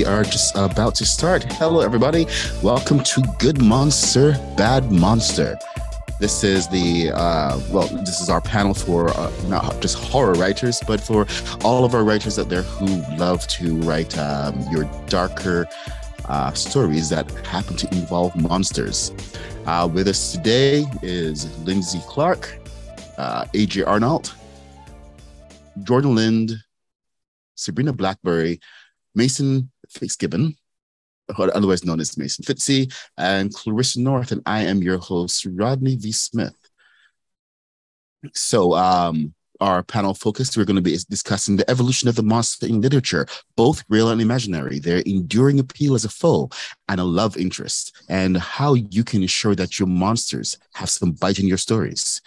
we are just about to start. Hello, everybody. Welcome to Good Monster, Bad Monster. This is this is our panel for not just horror writers, but for all of our writers out there who love to write your darker stories that happen to involve monsters. With us today is Lindsey, Clarke, AJ Arnault, Jordan Lynde, Sabrina Blackburry, Mason Fitzgibbon, otherwise known as Mason Fitzy, and Clarissa North, and I am your host, Rodney V. Smith. So our panel focus, we're going to be discussing the evolution of the monster in literature, both real and imaginary, their enduring appeal as a foe and a love interest, and how you can ensure that your monsters have some bite in your stories.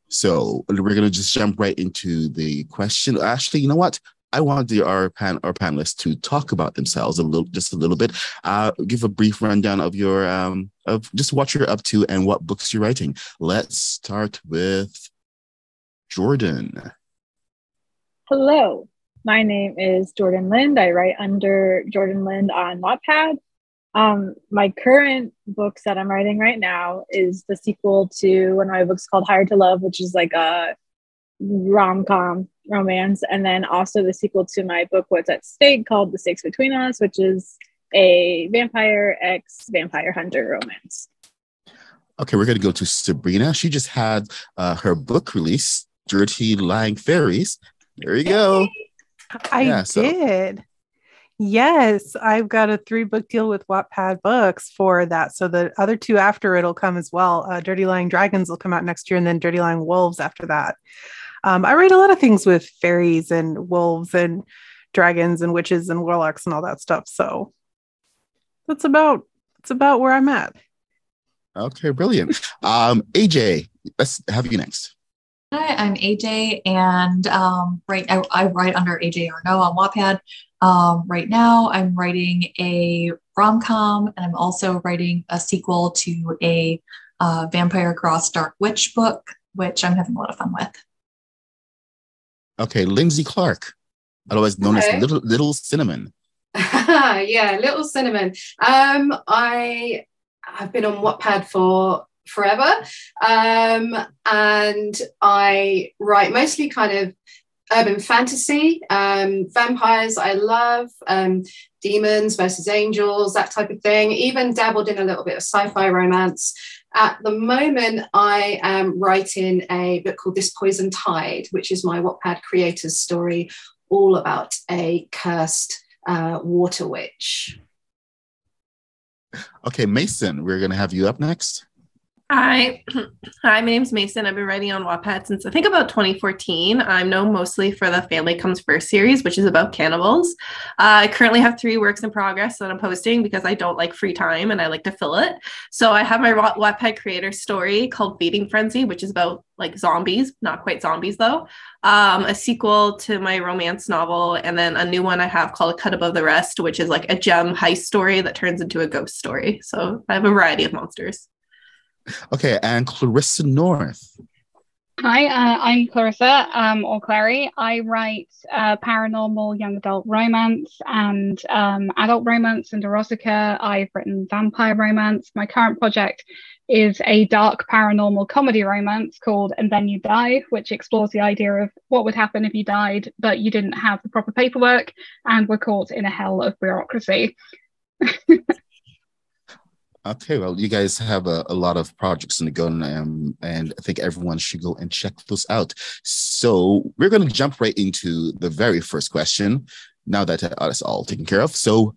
So we're going to just jump right into the question. Actually, you know what? I want our panelists to talk about themselves a little bit. Give a brief rundown of your of just what you're up to and what books you're writing. Let's start with Jordan. Hello, my name is Jordan Lynde. I write under Jordan Lynde on Wattpad. My current books that I'm writing right now is the sequel to one of my books called Hired to Love, which is like a rom-com romance, and then also the sequel to my book What's at Stake called The Stakes Between Us, which is a vampire ex-vampire hunter romance. Okay, we're going to go to Sabrina. She just had her book release, Dirty Lying Fairies. There you go. I did. Yes, I've got a 3-book deal with Wattpad Books for that. So the other 2 after it'll come as well. Dirty Lying Dragons will come out next year, and then Dirty Lying Wolves after that. I write a lot of things with fairies and wolves and dragons and witches and warlocks and all that stuff. So it's about where I'm at. Okay, brilliant. AJ, let's have you next. Hi, I'm AJ, and I write under AJ Arnault on Wattpad. Right now, I'm writing a rom-com, and I'm also writing a sequel to a Vampire Cross Dark Witch book, which I'm having a lot of fun with. Okay, Lindsey Clarke, otherwise known as Little Cinnamon. Yeah, Little Cinnamon. I have been on Wattpad for forever, and I write mostly kind of urban fantasy, vampires I love, demons versus angels, that type of thing. Even dabbled in a little bit of sci-fi romance. At the moment, I am writing a book called This Poison Tide, which is my Wattpad creator's story, all about a cursed water witch. Okay, Mason, we're going to have you up next. Hi, my name's Mason. I've been writing on Wattpad since I think about 2014. I'm known mostly for the Family Comes First series, which is about cannibals. I currently have 3 works in progress that I'm posting because I don't like free time and I like to fill it. So I have my Wattpad creator story called Feeding Frenzy, which is about like zombies, not quite zombies though. A sequel to my romance novel, and then a new one I have called A Cut Above the Rest, which is like a gem heist story that turns into a ghost story. So I have a variety of monsters. Okay, and Clarissa North. Hi, I'm Clarissa, or Clary. I write paranormal young adult romance and adult romance and erotica. I've written vampire romance. My current project is a dark paranormal comedy romance called And Then You Die, which explores the idea of what would happen if you died, but you didn't have the proper paperwork and were caught in a hell of bureaucracy. Okay, well, you guys have a lot of projects in the go, and I think everyone should go and check those out. So we're going to jump right into the very first question, now that that's all taken care of. So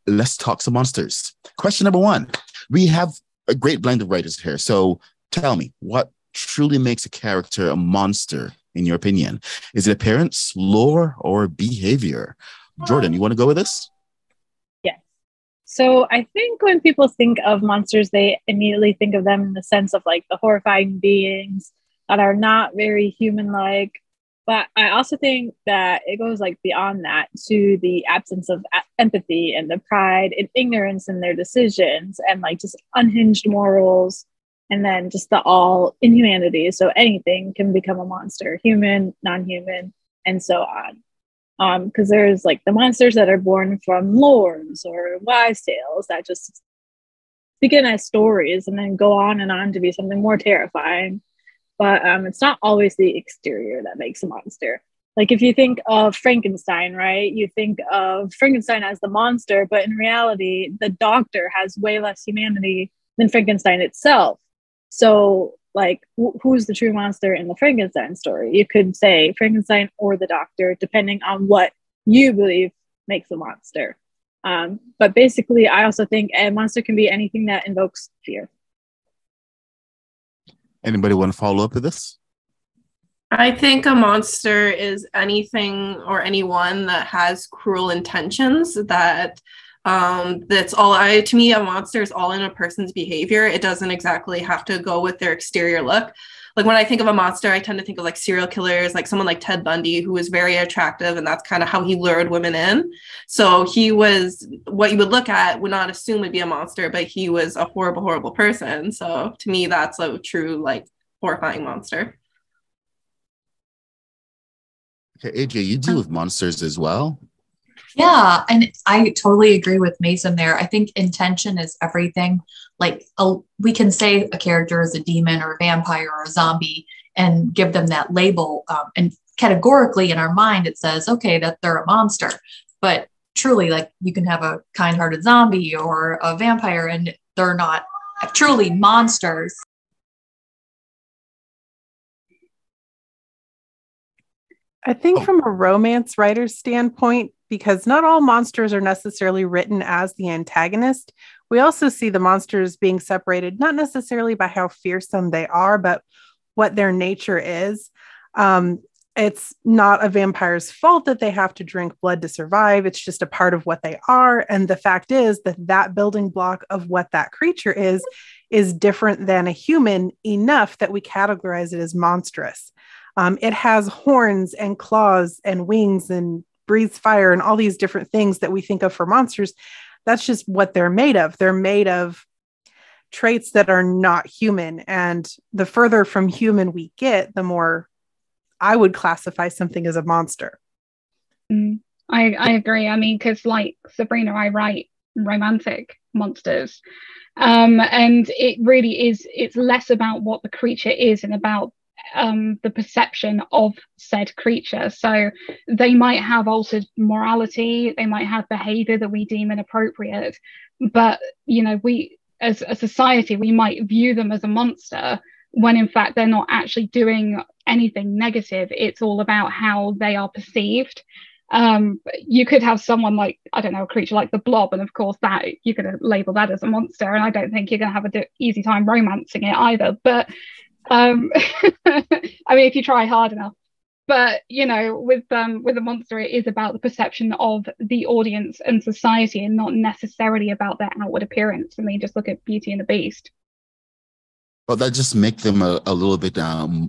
let's talk some monsters. Question number 1. We have a great blend of writers here. So tell me, what truly makes a character a monster, in your opinion? Is it appearance, lore, or behavior? Jordan, you want to go with this? So I think when people think of monsters, they immediately think of them in the sense of like the horrifying beings that are not very human-like. But I also think that it goes like beyond that to the absence of empathy and the pride and ignorance in their decisions and like just unhinged morals, and then just the all inhumanity. So anything can become a monster, human, non-human, and so on. Because there's like the monsters that are born from lores or wise tales that just begin as stories and then go on and on to be something more terrifying. But it's not always the exterior that makes a monster. Like if you think of Frankenstein, right? You think of Frankenstein as the monster, but in reality, the doctor has way less humanity than Frankenstein itself. So like, who's the true monster in the Frankenstein story? You could say Frankenstein or the doctor, depending on what you believe makes a monster. But basically, I also think a monster can be anything that invokes fear. Anybody want to follow up with this? I think a monster is anything or anyone that has cruel intentions. That's all. To me, a monster is all in a person's behavior. It doesn't exactly have to go with their exterior look. Like when I think of a monster, I tend to think of like serial killers, like someone like Ted Bundy, who was very attractive, and that's kind of how he lured women in. So he was what you would look at, would not assume would be a monster, but he was a horrible, horrible person. So to me, that's a true, like, horrifying monster. Okay, AJ, you deal with monsters as well. Yeah, and I totally agree with Mason there. I think intention is everything. Like we can say a character is a demon or a vampire or a zombie and give them that label. And categorically in our mind, it says, okay, that they're a monster. But truly, like you can have a kind-hearted zombie or a vampire and they're not truly monsters. I think from a romance writer's standpoint, because not all monsters are necessarily written as the antagonist, we also see the monsters being separated, not necessarily by how fearsome they are, but what their nature is. It's not a vampire's fault that they have to drink blood to survive. It's just a part of what they are. And the fact is that building block of what that creature is different than a human enough that we categorize it as monstrous. It has horns and claws and wings and breathes fire and all these different things that we think of for monsters. That's just what they're made of. They're made of traits that are not human. And the further from human we get, the more I would classify something as a monster. I agree. I mean, because like Sabrina, I write romantic monsters. And it really is, it's less about what the creature is and about the perception of said creature. So they might have altered morality, they might have behavior that we deem inappropriate, but you know, we as a society, we might view them as a monster when in fact they're not actually doing anything negative. It's all about how they are perceived. You could have someone like, I don't know, a creature like the Blob, and of course that you're going to label that as a monster, and I don't think you're going to have an easy time romancing it either. But I mean, if you try hard enough. But you know, with a monster, it is about the perception of the audience and society, and not necessarily about their outward appearance. I mean, just look at Beauty and the Beast. Well, that just makes them a little bit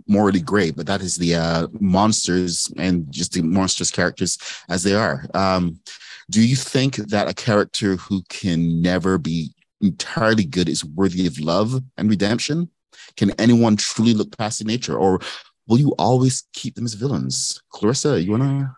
morally gray, but that is the monsters and just the monstrous characters as they are. Do you think that a character who can never be entirely good is worthy of love and redemption? Can anyone truly look past the nature, or will you always keep them as villains? Clarissa, you want to?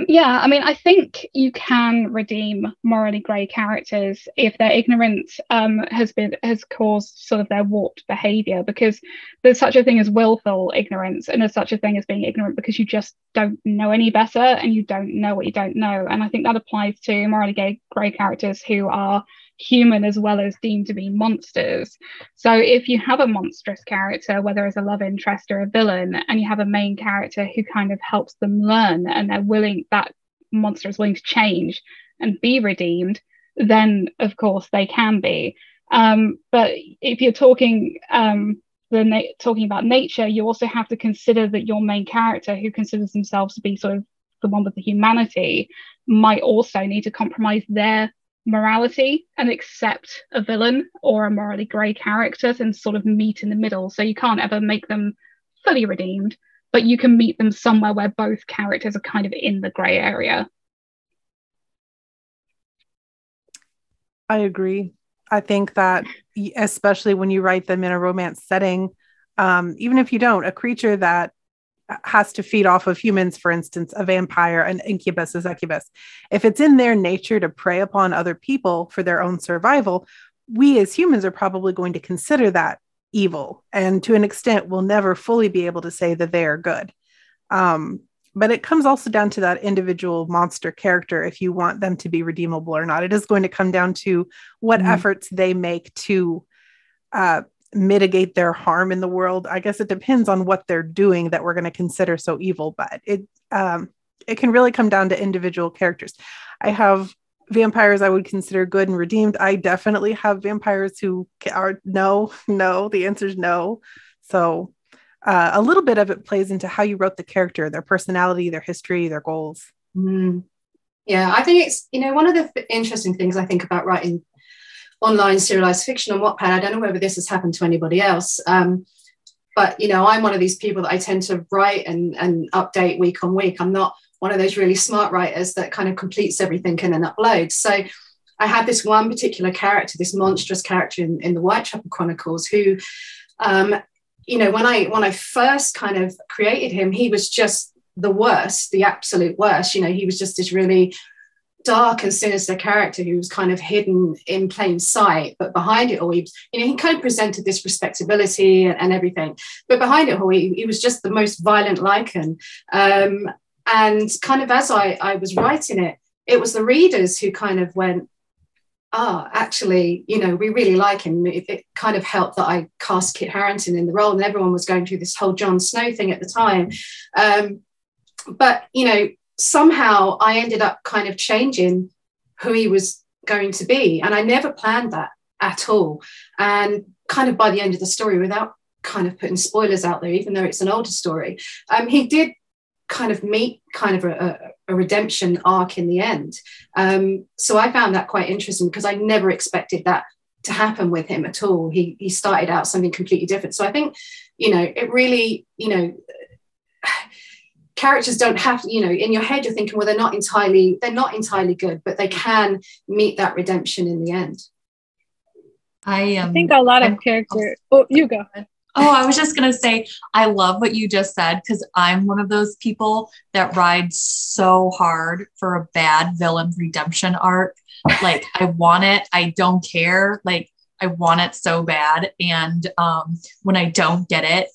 Yeah, I mean, I think you can redeem morally grey characters if their ignorance has caused sort of their warped behaviour, because there's such a thing as willful ignorance, and there's such a thing as being ignorant because you just don't know any better and you don't know what you don't know. And I think that applies to morally grey characters who are human as well as deemed to be monsters. So if you have a monstrous character, whether it's a love interest or a villain, and you have a main character who kind of helps them learn, and that monster is willing to change and be redeemed, then of course they can be. But if you're talking talking about nature, you also have to consider that your main character, who considers themselves to be sort of the one with the humanity, might also need to compromise their morality and accept a villain or a morally grey character and sort of meet in the middle. So you can't ever make them fully redeemed, but you can meet them somewhere where both characters are kind of in the grey area. I agree. I think that especially when you write them in a romance setting, even if you don't, a creature that has to feed off of humans, for instance, a vampire, an incubus, a succubus. If it's in their nature to prey upon other people for their own survival, we as humans are probably going to consider that evil. And to an extent, we'll never fully be able to say that they are good. But it comes also down to that individual monster character, if you want them to be redeemable or not. It is going to come down to what efforts they make to mitigate their harm in the world. I guess it depends on what they're doing that we're going to consider so evil, but it can really come down to individual characters. I have vampires I would consider good and redeemed. I definitely have vampires who are no, the answer is no. So a little bit of it plays into how you wrote the character, their personality, their history, their goals. Yeah, I think it's, one of the interesting things I think about writing online serialized fiction on Wattpad, I don't know whether this has happened to anybody else, but, I'm one of these people that I tend to write and update week on week. I'm not one of those really smart writers that kind of completes everything and then uploads. So I had this one particular character, this monstrous character in the Whitechapel Chronicles who, when I first kind of created him, he was just the worst, the absolute worst. He was just this really dark and sinister character who was kind of hidden in plain sight, but behind it all, he kind of presented this respectability and everything. But behind it all, he was just the most violent Lycan. And kind of as I was writing it, it was the readers who kind of went, actually, we really like him. It kind of helped that I cast Kit Harington in the role, and everyone was going through this whole Jon Snow thing at the time. But, somehow I ended up kind of changing who he was going to be. And I never planned that at all. And kind of by the end of the story, without kind of putting spoilers out there, even though it's an older story, he did kind of meet kind of a redemption arc in the end. So I found that quite interesting because I never expected that to happen with him at all. He started out something completely different. So I think, it really, characters don't have, in your head you're thinking, well, they're not entirely good, but they can meet that redemption in the end. I think a lot of characters. Oh, you go. Oh, I was just going to say, I love what you just said, because I'm one of those people that ride so hard for a bad villain redemption arc. Like, I want it. I don't care. Like, I want it so bad. And when I don't get it,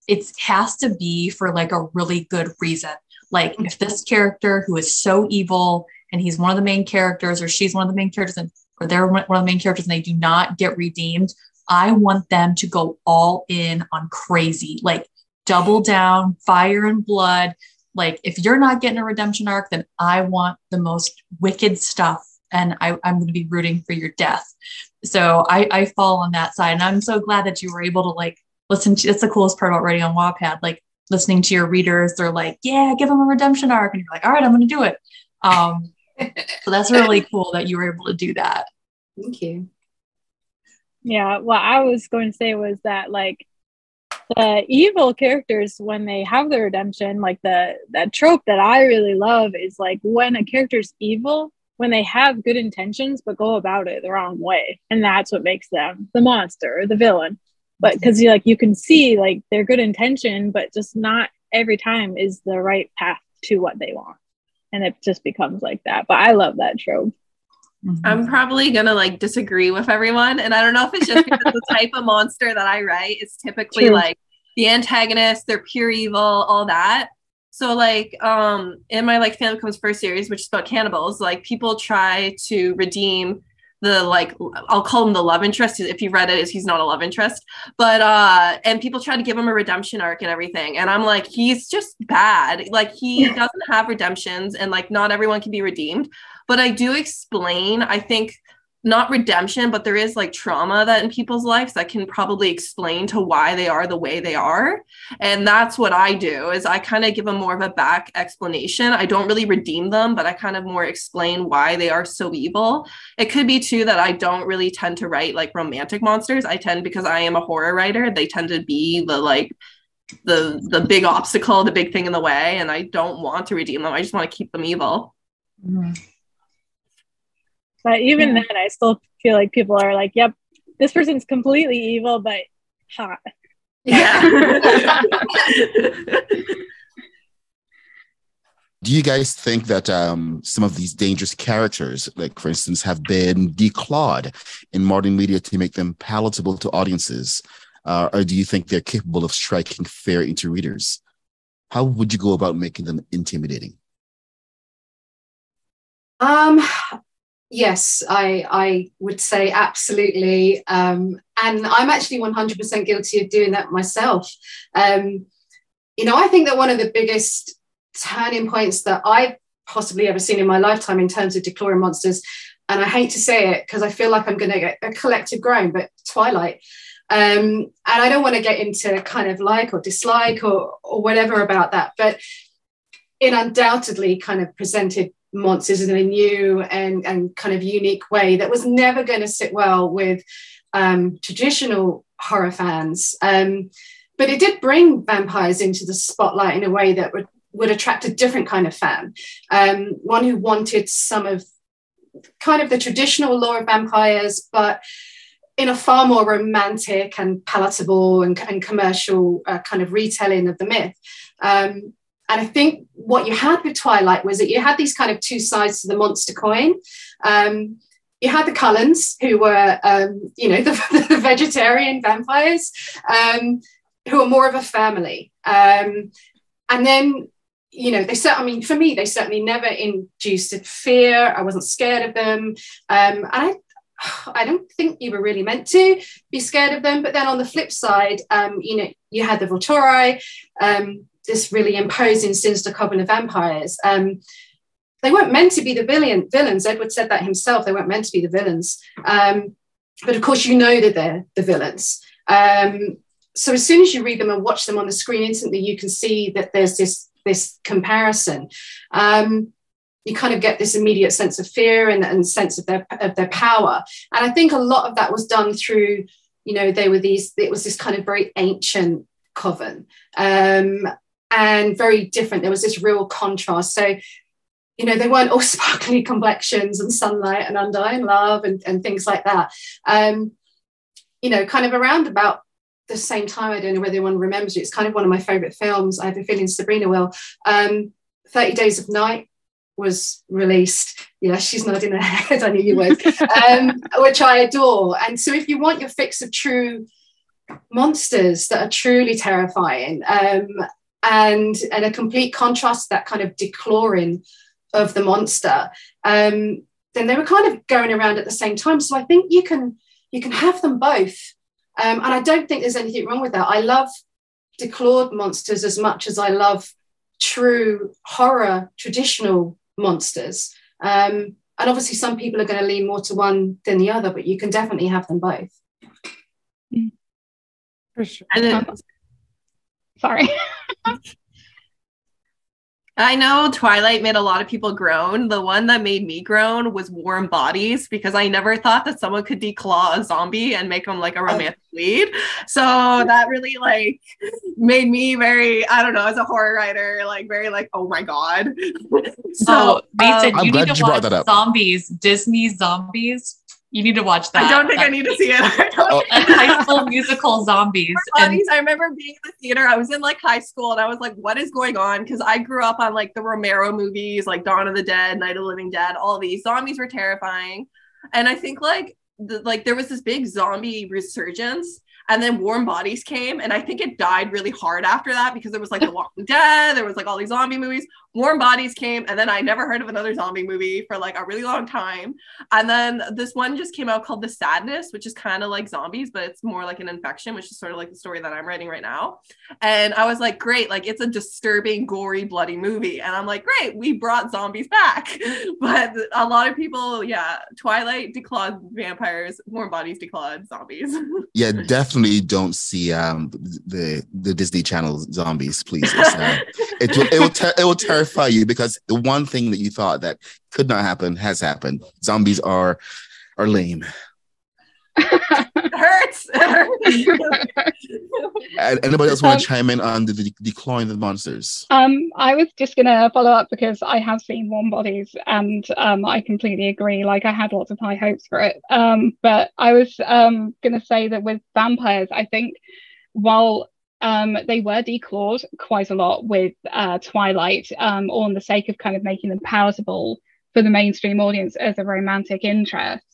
it has to be for like a really good reason. Like, if this character who is so evil and he's one of the main characters, or she's one of the main characters, or they're one of the main characters, and they do not get redeemed, I want them to go all in on crazy, like double down, fire and blood. Like, if you're not getting a redemption arc, then I want the most wicked stuff, and I'm going to be rooting for your death. So I fall on that side. And I'm so glad that you were able to like listen to, that's the coolest part about writing on Wattpad, like listening to your readers. They're like, yeah, give them a redemption arc. And you're like, all right, I'm going to do it. So that's really cool that you were able to do that. Thank you. Yeah, what I was going to say was that like the evil characters, when they have the redemption, like that trope that I really love is like when a character's evil, when they have good intentions but go about it the wrong way, and that's what makes them the monster or the villain. But because you can see like their good intention, but just not every time is the right path to what they want, and it just becomes like that. But I love that trope. I'm probably gonna like disagree with everyone, and I don't know if it's just because the type of monster that I write is typically like the antagonist, they're pure evil, all that. So like in my like Family Comes First series, which is about cannibals, like people try to redeem the like, I'll call him the love interest. If you read it, he's not a love interest, but and people try to give him a redemption arc and everything, and I'm like, he's just bad. Like, he doesn't have redemptions, and like not everyone can be redeemed. But I do explain, I think, not redemption, but there is like trauma that in people's lives that can probably explain to why they are the way they are. And that's what I do, is I kind of give them more of a back explanation. I don't really redeem them, but I kind of more explain why they are so evil. It could be too that I don't really tend to write like romantic monsters. I tend, because I am a horror writer, they tend to be the like the big obstacle, the big thing in the way. And I don't want to redeem them. I just want to keep them evil. Mm-hmm. But even then, I still feel like people are like, yep, this person's completely evil, but hot. Yeah. Do you guys think that some of these dangerous characters, like for instance, have been declawed in modern media to make them palatable to audiences? Or do you think they're capable of striking fear into readers? How would you go about making them intimidating? Yes, I would say absolutely. And I'm actually 100% guilty of doing that myself. I think that one of the biggest turning points that I've possibly ever seen in my lifetime in terms of declawing monsters, and I hate to say it because I feel like I'm going to get a collective groan, but Twilight. And I don't want to get into kind of like or dislike or whatever about that, but it undoubtedly kind of presented monsters in a new and kind of unique way that was never going to sit well with traditional horror fans. But it did bring vampires into the spotlight in a way that would attract a different kind of fan, one who wanted some of kind of the traditional lore of vampires, but in a far more romantic and palatable and commercial kind of retelling of the myth. And I think what you had with Twilight was that you had these kind of two sides to the monster coin. You had the Cullens, who were, the vegetarian vampires, who were more of a family. And then, for me, they certainly never induced fear. I wasn't scared of them. And I don't think you were really meant to be scared of them. But then on the flip side, you had the Volturi, this really imposing, sinister coven of vampires. They weren't meant to be the villains. Edward said that himself. They weren't meant to be the villains. But of course, that they're the villains. So as soon as you read them and watch them on the screen, instantly you can see that there's this comparison. You kind of get this immediate sense of fear and sense of their power. And I think a lot of that was done through, it was this kind of very ancient coven and very different. There was this real contrast. So, they weren't all sparkly complexions and sunlight and undying love and things like that. Kind of around about the same time, I don't know whether anyone remembers it, it's kind of one of my favorite films. I have a feeling Sabrina will. 30 Days of Night was released. Yeah, she's nodding her head. I knew you would. Which I adore. And so if you want your fix of true monsters that are truly terrifying and a complete contrast to that kind of declawing of the monster, then they were kind of going around at the same time. So I think you can have them both. And I don't think there's anything wrong with that. I love declawed monsters as much as I love true horror, traditional monsters. And obviously some people are going to lean more to one than the other, but you can definitely have them both. For sure. Sorry. I know Twilight made a lot of people groan. The one that made me groan was Warm Bodies, because I never thought that someone could declaw a zombie and make them like a romantic lead. So that really made me very, I don't know, as a horror writer, very oh my God. So Mason, I'm you glad need to you brought watch that up. Zombies, Disney Zombies. You need to watch that. I don't think I need to see it. High School Musical Zombies. I remember being in the theater. I was in high school and I was like, what is going on? Because I grew up on the Romero movies, like Dawn of the Dead, Night of the Living Dead, all these. Zombies were terrifying. And I think there was this big zombie resurgence. And then Warm Bodies came, and I think it died really hard after that because there was The Walking Dead, there was all these zombie movies. Warm Bodies came, and then I never heard of another zombie movie for a really long time. And then this one just came out called The Sadness, which is kind of like zombies, but it's more like an infection, which is sort of like the story that I'm writing right now. And I was like, great, it's a disturbing, gory, bloody movie. And I'm like, great, we brought zombies back. But a lot of people, Twilight declawed vampires, Warm Bodies declawed zombies. Yeah, definitely don't see the Disney Channel zombies, please. It will terrify you, because the one thing that you thought that could not happen has happened. Zombies are lame. It hurts. Anybody else want to chime in on the declawing the monsters? I was just gonna follow up because I have seen Warm Bodies and I completely agree. I had lots of high hopes for it. But I was gonna say that with vampires, I think while They were declawed quite a lot with Twilight, all on the sake of kind of making them palatable for the mainstream audience as a romantic interest.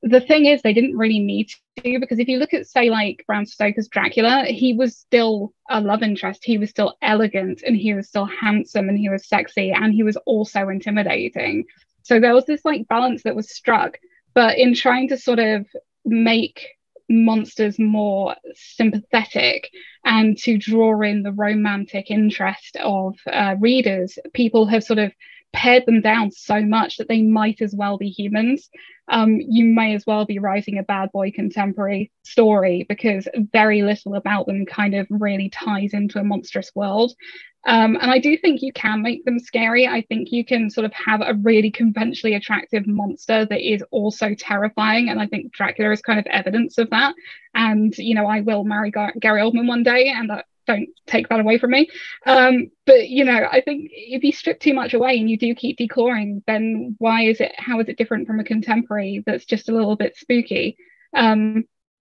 The thing is, they didn't really need to, because if you look at, say, like Bram Stoker's Dracula, he was still a love interest. He was still elegant, and he was still handsome, and he was sexy, and he was also intimidating. So there was this like balance that was struck. But in trying to sort of make monsters more sympathetic and to draw in the romantic interest of readers, people have sort of pared them down so much that they might as well be humans. You may as well be writing a bad boy contemporary story, because very little about them kind of really ties into a monstrous world. And I do think you can make them scary. I think you can sort of have a really conventionally attractive monster that is also terrifying. And I think Dracula is kind of evidence of that. And, you know, I will marry Gary Oldman one day, and don't take that away from me. But, you know, I think if you strip too much away and you do keep declawing, then how is it different from a contemporary that's just a little bit spooky?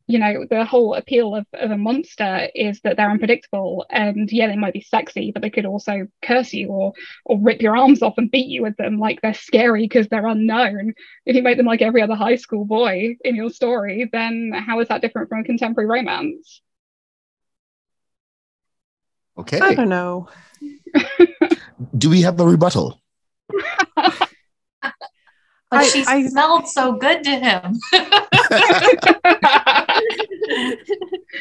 You know, the whole appeal of a monster is that they're unpredictable, and yeah, they might be sexy, but they could also curse you or rip your arms off and beat you with them. Like, they're scary because they're unknown. If you make them like every other high school boy in your story, then how is that different from a contemporary romance? Okay. I don't know. Do we have a rebuttal? But she smelled so good to him.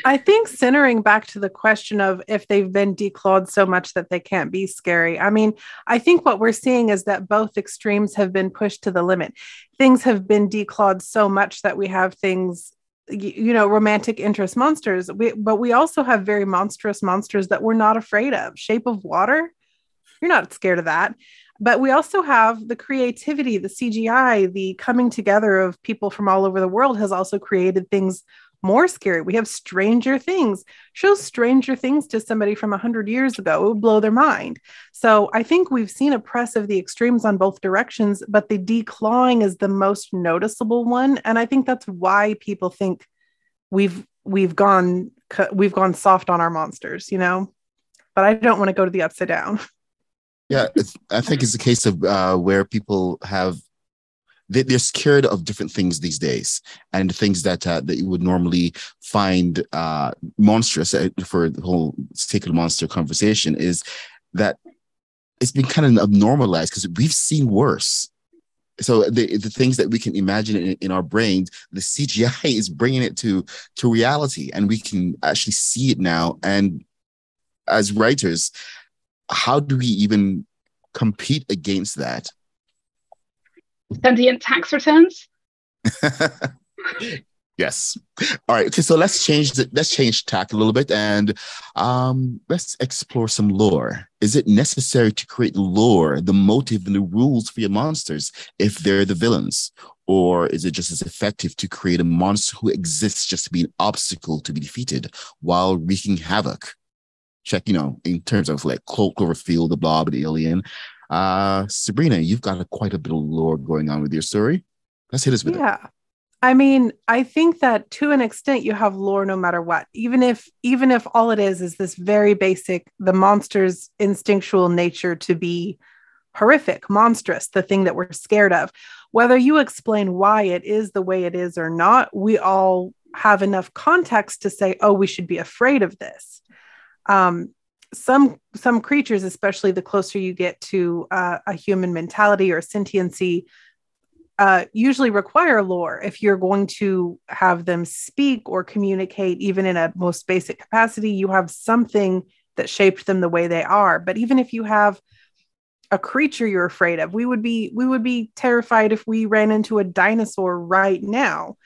I think centering back to the question of if they've been declawed so much that they can't be scary. I mean, I think what we're seeing is that both extremes have been pushed to the limit. Things have been declawed so much that we have things, you know, romantic interest monsters, but we also have very monstrous monsters that we're not afraid of. Shape of Water, you're not scared of that. But we also have the creativity, the CGI, the coming together of people from all over the world has also created things more scary. We have Stranger Things. Show Stranger Things to somebody from 100 years ago, it would blow their mind. So I think we've seen a press of the extremes on both directions, but the declawing is the most noticeable one. And I think that's why people think we've gone soft on our monsters, you know, but I don't want to go to the upside down. Yeah, I think it's a case of where people they're scared of different things these days, and things that you would normally find monstrous for the whole sake of the monster conversation is that it's been kind of normalized because we've seen worse. So the things that we can imagine in our brains, the CGI is bringing it to reality, and we can actually see it now. And as writers, how do we even compete against that? Sentient tax returns. Yes. All right. Okay. So let's change tack a little bit, and let's explore some lore. Is it necessary to create the lore, the motive, and the rules for your monsters if they're the villains, or is it just as effective to create a monster who exists just to be an obstacle to be defeated while wreaking havoc? Check, you know, in terms of like Cloverfield, the Blob, the Alien. Sabrina, you've got quite a bit of lore going on with your story. Let's hit us with it. Yeah. I mean, I think that to an extent you have lore no matter what. Even if all it is this very basic, the monster's instinctual nature to be horrific, monstrous, the thing that we're scared of. Whether you explain why it is the way it is or not, we all have enough context to say, oh, we should be afraid of this. Some creatures, especially the closer you get to a human mentality or sentiency, usually require lore. If you're going to have them speak or communicate, even in a most basic capacity, you have something that shaped them the way they are. But even if you have a creature you're afraid of, we would be terrified if we ran into a dinosaur right now.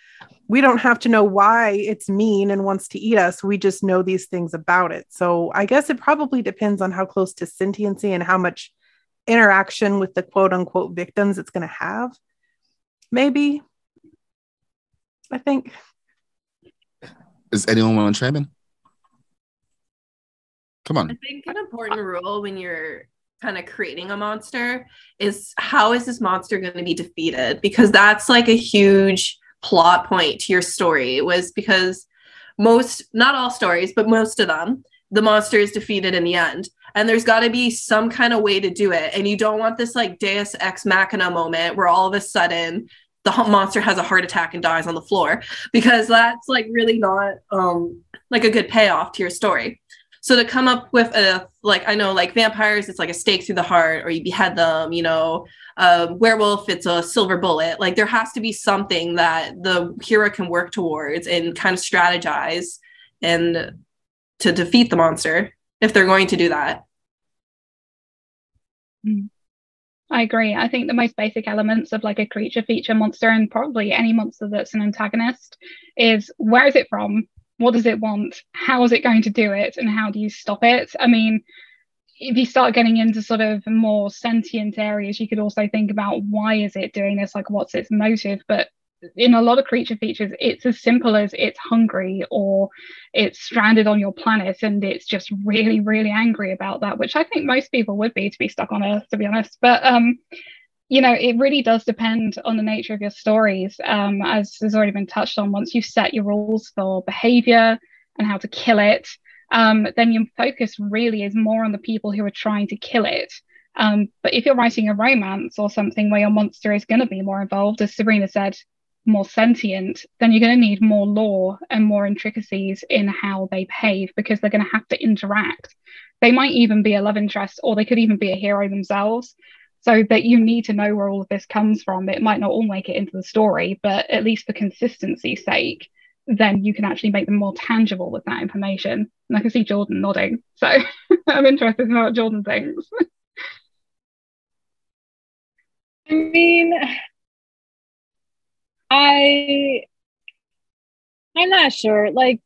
We don't have to know why it's mean and wants to eat us. We just know these things about it. So I guess it probably depends on how close to sentiency and how much interaction with the quote unquote victims it's going to have. Maybe. I think. Does anyone want to chime in? Come on. I think an important rule when you're kind of creating a monster is how is this monster going to be defeated? Because that's like a huge plot point to your story, was because not all stories, but most of them, the monster is defeated in the end. And there's got to be some kind of way to do it. And you don't want this like Deus Ex Machina moment where all of a sudden the monster has a heart attack and dies on the floor, because that's like really not like a good payoff to your story. So to come up with a, like, I know like vampires, it's like a stake through the heart, or you behead them, you know, werewolf, it's a silver bullet. Like there has to be something that the hero can work towards and kind of strategize and to defeat the monster if they're going to do that. I agree. I think the most basic elements of like a creature feature monster, and probably any monster that's an antagonist, is where is it from? What does it want? How is it going to do it? And how do you stop it? I mean, if you start getting into sort of more sentient areas, you could also think about why is it doing this? Like, what's its motive? But in a lot of creature features, it's as simple as it's hungry, or it's stranded on your planet and it's just really, really angry about that, which I think most people would be to be stuck on Earth, to be honest. But you know, it really does depend on the nature of your stories. As has already been touched on, once you've set your rules for behavior and how to kill it, then your focus really is more on the people who are trying to kill it. But if you're writing a romance or something where your monster is going to be more involved, as Sabrina said, more sentient, then you're going to need more lore and more intricacies in how they behave, because they're going to have to interact. They might even be a love interest, or they could even be a hero themselves. So that you need to know where all of this comes from. It might not all make it into the story, but at least for consistency's sake, then you can actually make them more tangible with that information. And I can see Jordan nodding, so I'm interested in what Jordan thinks. I mean, I'm not sure. Like,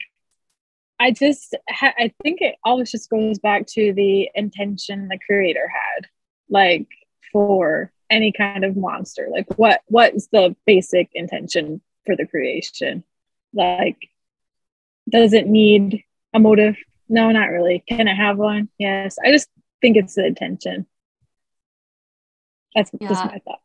I think it always just goes back to the intention the creator had, like, for any kind of monster. Like, what is the basic intention for the creation? Like, does it need a motive? No, not really. Can it have one? Yes. I just think it's the intention. That's just my thought.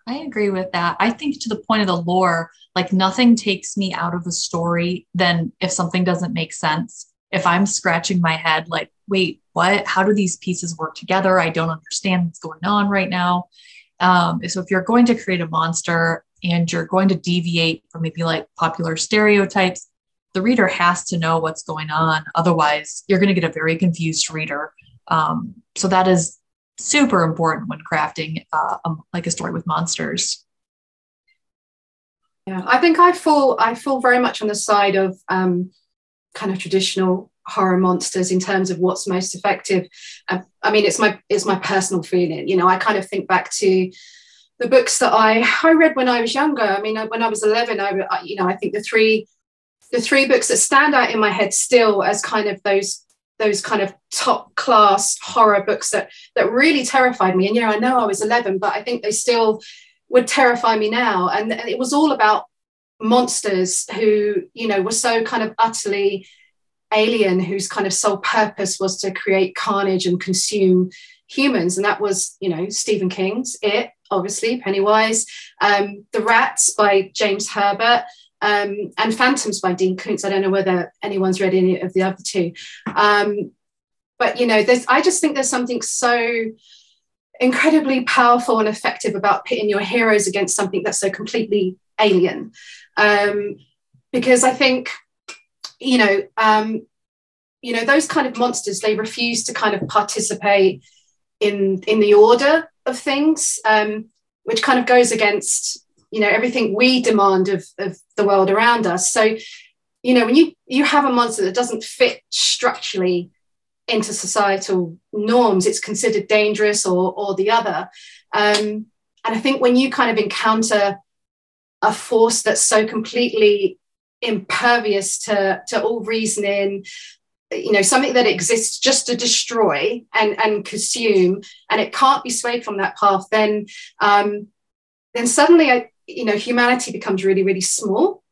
I agree with that. I think to the point of the lore, like nothing takes me out of the story than if something doesn't make sense. If I'm scratching my head, like, wait, what? How do these pieces work together? I don't understand what's going on right now. So if you're going to create a monster and you're going to deviate from maybe like popular stereotypes, the reader has to know what's going on. Otherwise, you're going to get a very confused reader. So that is super important when crafting like a story with monsters. Yeah, I think I fall very much on the side of kind of traditional horror monsters in terms of what's most effective. I mean, it's my personal feeling. You know, I kind of think back to the books that I read when I was younger. I mean, when I was 11, I think the three books that stand out in my head still as kind of those kind of top class horror books that really terrified me. And, you know, I know I was 11, but I think they still would terrify me now. And it was all about monsters who, you know, were so kind of utterly alien, whose kind of sole purpose was to create carnage and consume humans. And that was, you know, Stephen King's It, obviously, Pennywise, The Rats by James Herbert, and Phantoms by Dean Koontz. I don't know whether anyone's read any of the other two. But, you know, I just think there's something so incredibly powerful and effective about pitting your heroes against something that's so completely alien. Because I think, you know, those kind of monsters, they refuse to kind of participate in the order of things, which kind of goes against, you know, everything we demand of the world around us. So, you know, when you have a monster that doesn't fit structurally into societal norms, it's considered dangerous or the other. And I think when you kind of encounter a force that's so completely impervious to all reasoning, you know, something that exists just to destroy and consume, and it can't be swayed from that path, then suddenly, you know, humanity becomes really, really small.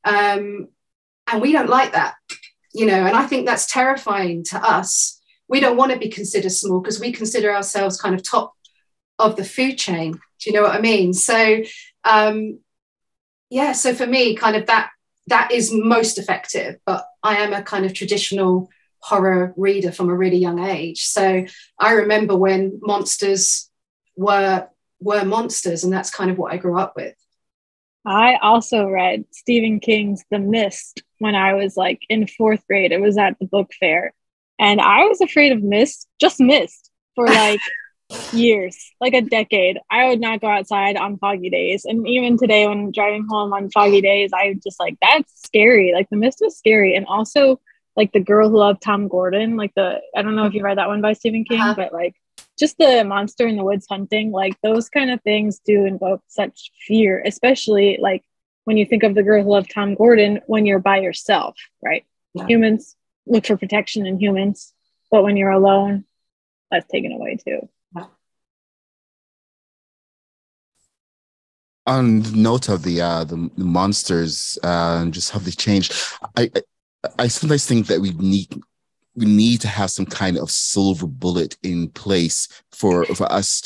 And we don't like that, you know, and I think that's terrifying to us. We don't want to be considered small because we consider ourselves kind of top of the food chain. Do you know what I mean? So, so for me, kind of that is most effective. But I am a kind of traditional horror reader from a really young age. So I remember when monsters were monsters, and that's kind of what I grew up with. I also read Stephen King's The Mist when I was like in 4th grade. It was at the book fair. And I was afraid of mist, for like years, like a decade. I would not go outside on foggy days. And even today, when I'm driving home on foggy days, I just like, that's scary. Like the mist was scary. And also like The Girl Who Loved Tom Gordon, like I don't know if you read that one by Stephen King, but like just the monster in the woods hunting, like those kind of things do invoke such fear, especially like when you think of The Girl Who Loved Tom Gordon when you're by yourself, right? Yeah. Humans look for protection in humans, but when you're alone, that's taken away too. Yeah. On the note of the monsters, just how they change, I sometimes think that we need to have some kind of silver bullet in place for us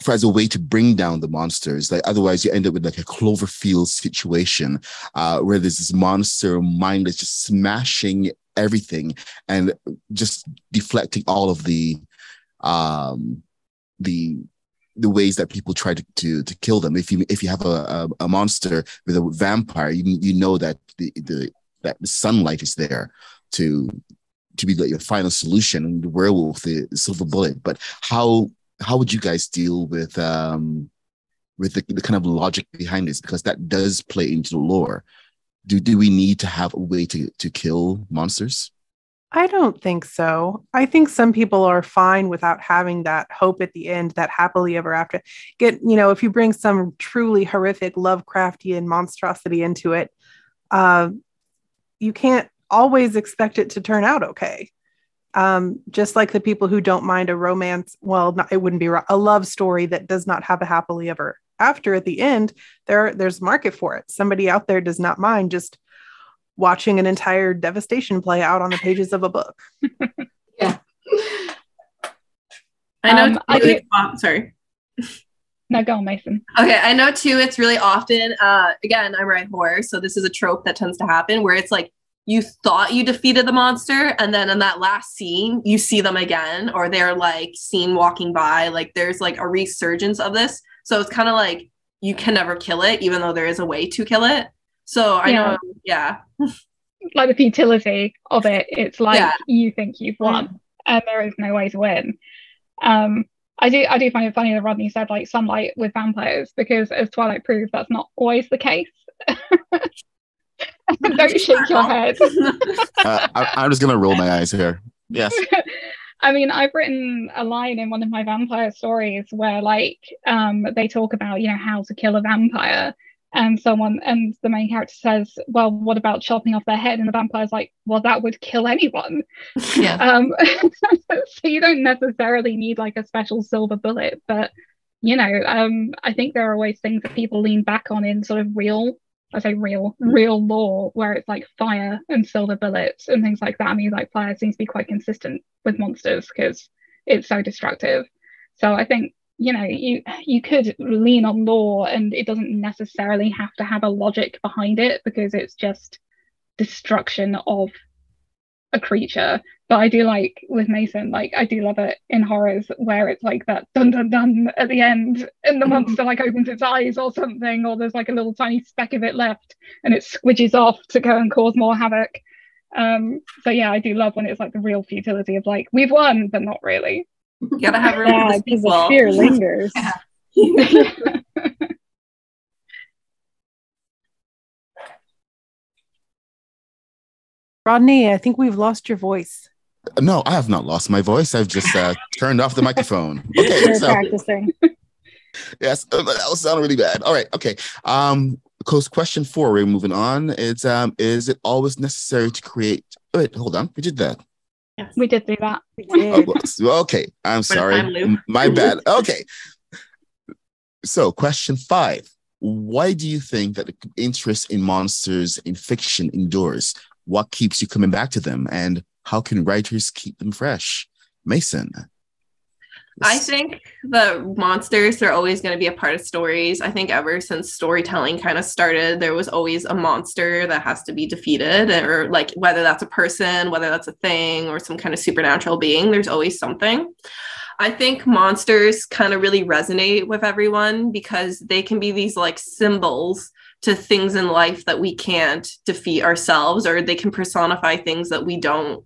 as a way to bring down the monsters. Like otherwise you end up with like a Cloverfield situation, where there's this monster mind that's just smashing everything and just deflecting all of the ways that people try to kill them. If you have a monster with a vampire, you know that the sunlight is there to be like your final solution, and the werewolf, the silver bullet. But how would you guys deal with the kind of logic behind this? Because that does play into the lore. Do we need to have a way to kill monsters? I don't think so. I think some people are fine without having that hope at the end, that happily ever after. If you bring some truly horrific Lovecraftian monstrosity into it, you can't always expect it to turn out okay. Just like the people who don't mind a romance, it wouldn't be a love story that does not have a happily ever after at the end, there's market for it. Somebody out there does not mind just watching an entire devastation play out on the pages of a book. Yeah. I know. Sorry. No, go on, Mason. Okay, I know too. It's really often, again, I write horror, so this is a trope that tends to happen where it's like you thought you defeated the monster, and then in that last scene, you see them again, or they're like seen walking by. Like there's like a resurgence of this, so it's kind of like you can never kill it, even though there is a way to kill it. So I know, yeah. Like the futility of it, it's like you think you've won, and there is no way to win. I do find it funny that Rodney said like sunlight with vampires, because as Twilight proved, that's not always the case. Don't shake your head. I'm just gonna roll my eyes here. Yes. I mean, I've written a line in one of my vampire stories where like they talk about, how to kill a vampire, and the main character says, well, what about chopping off their head? And the vampire's like, well, that would kill anyone. Yeah. So you don't necessarily need like a special silver bullet, but I think there are always things that people lean back on in sort of real lore, where it's like fire and silver bullets and things like that. I mean, like fire seems to be quite consistent with monsters because it's so destructive. So I think you could lean on lore, and it doesn't necessarily have to have a logic behind it, because it's just destruction of a creature. But I do like with Mason, like I do love it in horrors where it's like that dun dun dun at the end, and the monster like opens its eyes or something, or there's like a little tiny speck of it left and it squidges off to go and cause more havoc. So yeah, I do love when it's like the real futility of like, we've won, but not really. You gotta have room because the fear lingers. Rodney, I think we've lost your voice. No, I have not lost my voice. I've just turned off the microphone. Okay, you're practicing. Yes, that will sound really bad. All right, okay. Question 4. We're moving on. It's is it always necessary to create? Wait, hold on. We did that. Yes, we did do that. Okay, I'm sorry. My bad. Okay. So, question 5. Why do you think that the interest in monsters in fiction endures? What keeps you coming back to them? And how can writers keep them fresh? Mason. I think the monsters are always going to be a part of stories. I think ever since storytelling kind of started, there was always a monster that has to be defeated, or like whether that's a person, whether that's a thing, or some kind of supernatural being, there's always something. I think monsters kind of really resonate with everyone because they can be these like symbols to things in life that we can't defeat ourselves, or they can personify things that we don't,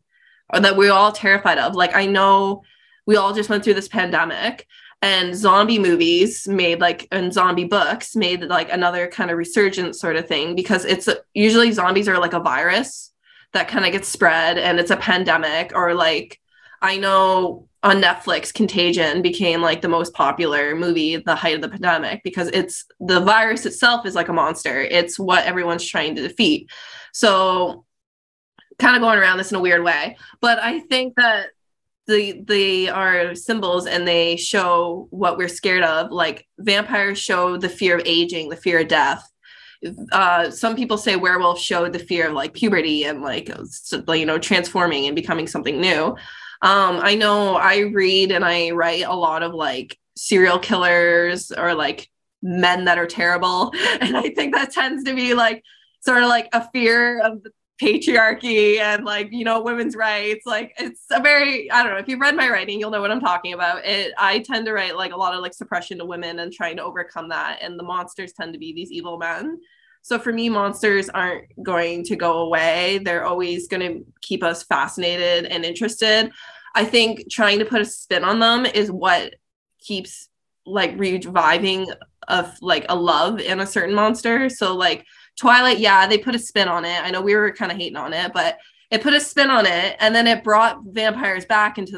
or that we're all terrified of. Like, I know we all just went through this pandemic, and zombie movies made like, and zombie books made like another kind of resurgence sort of thing, because it's usually zombies are like a virus that kind of gets spread and it's a pandemic. Or like, I know on Netflix, Contagion became like the most popular movie at the height of the pandemic because it's, the virus itself is like a monster. It's what everyone's trying to defeat. So kind of going around this in a weird way, but I think that they are symbols and they show what we're scared of. Like vampires show the fear of aging, the fear of death. Some people say werewolves show the fear of like puberty and like, you know, transforming and becoming something new. I know I read and I write a lot of like serial killers or like men that are terrible. And I think that tends to be like sort of like a fear of the patriarchy and like, you know, women's rights. Like it's a very, I don't know, if you've read my writing, you'll know what I'm talking about. I tend to write like a lot of like suppression to women and trying to overcome that. And the monsters tend to be these evil men. So for me, monsters aren't going to go away. They're always going to keep us fascinated and interested. I think trying to put a spin on them is what keeps like reviving of like a love in a certain monster. So like Twilight, yeah, they put a spin on it. I know we were kind of hating on it, but it put a spin on it, and then it brought vampires back into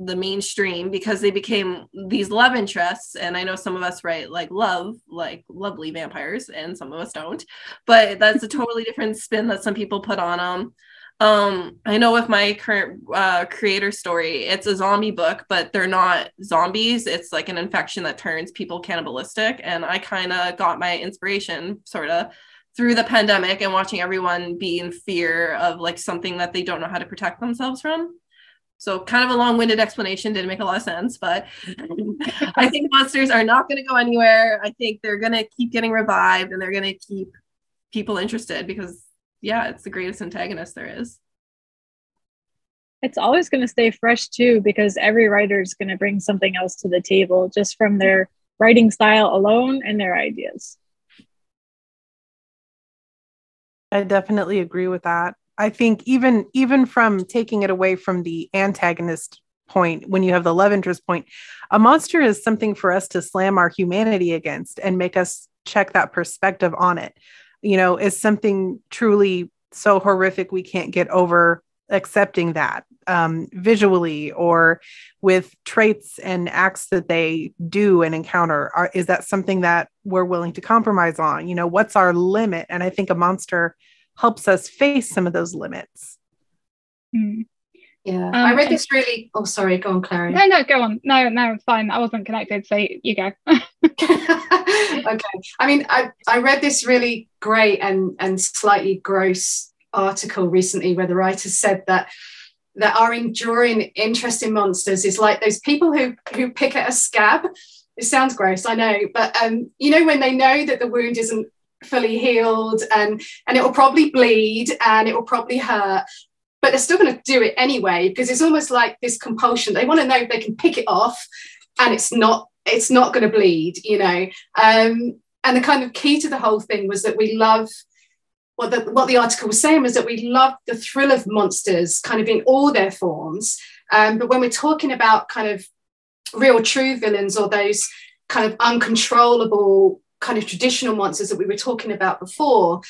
the mainstream because they became these love interests. And I know some of us write like love, like lovely vampires, and some of us don't. But that's a totally different spin that some people put on them. I know with my current creator story, it's a zombie book, but they're not zombies. It's like an infection that turns people cannibalistic, and I kind of got my inspiration sort of through the pandemic and watching everyone be in fear of like something that they don't know how to protect themselves from. So kind of a long-winded explanation, didn't make a lot of sense, but I think monsters are not going to go anywhere. I think they're going to keep getting revived, and they're going to keep people interested because, yeah, it's the greatest antagonist there is. It's always going to stay fresh too, because every writer is going to bring something else to the table just from their writing style alone and their ideas. I definitely agree with that. I think even from taking it away from the antagonist point, when you have the love interest point, a monster is something for us to slam our humanity against and make us check that perspective on it. You know, is something truly so horrific we can't get over accepting that visually, or with traits and acts that they do and encounter. Is that something that we're willing to compromise on? You know, what's our limit? And I think a monster helps us face some of those limits. Yeah, I read this really. Oh, sorry, go on, Clary. No, go on. No, it's fine. I wasn't connected, so you go. Okay. I mean, I read this really great and slightly gross article recently where the writer said that our enduring interest in monsters is like those people who pick at a scab. It sounds gross, I know, but you know, when they know that the wound isn't fully healed and it will probably bleed and it will probably hurt, but they're still going to do it anyway because it's almost like this compulsion. They want to know if they can pick it off and it's not going to bleed, you know. And the kind of key to the whole thing was that we love what the article was saying was that we love the thrill of monsters kind of in all their forms. But when we're talking about kind of real true villains or those kind of uncontrollable kind of traditional monsters that we were talking about before,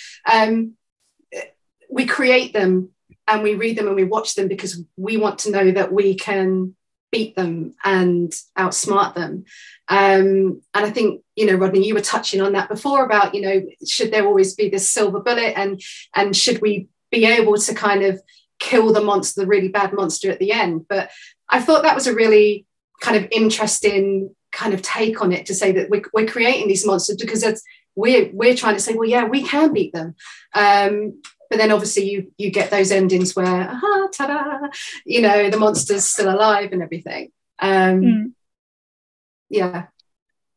we create them and we read them and we watch them because we want to know that we can beat them and outsmart them. And I think, you know, Rodney, you were touching on that before about, you know, should there always be this silver bullet and should we be able to kind of kill the monster, the really bad monster at the end? But I thought that was a really kind of interesting kind of take on it, to say that we're creating these monsters because we're trying to say, well, yeah, we can beat them. But then obviously you get those endings where, ta-da, you know, the monster's still alive and everything. Yeah.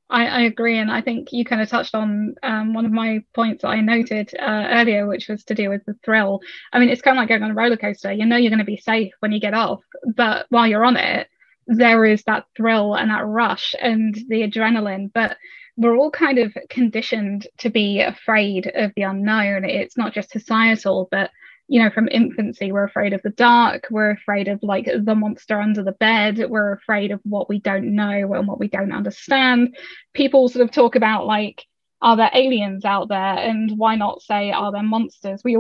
I agree, and I think you kind of touched on one of my points that I noted earlier, which was to do with the thrill. I mean, it's kind of like going on a roller coaster. You know you're going to be safe when you get off, but while you're on it, there is that thrill and that rush and the adrenaline. But we're all kind of conditioned to be afraid of the unknown. It's not just societal, but from infancy, we're afraid of the dark. We're afraid of like the monster under the bed. We're afraid of what we don't know and what we don't understand. People sort of talk about like, are there aliens out there? And why not say, are there monsters? We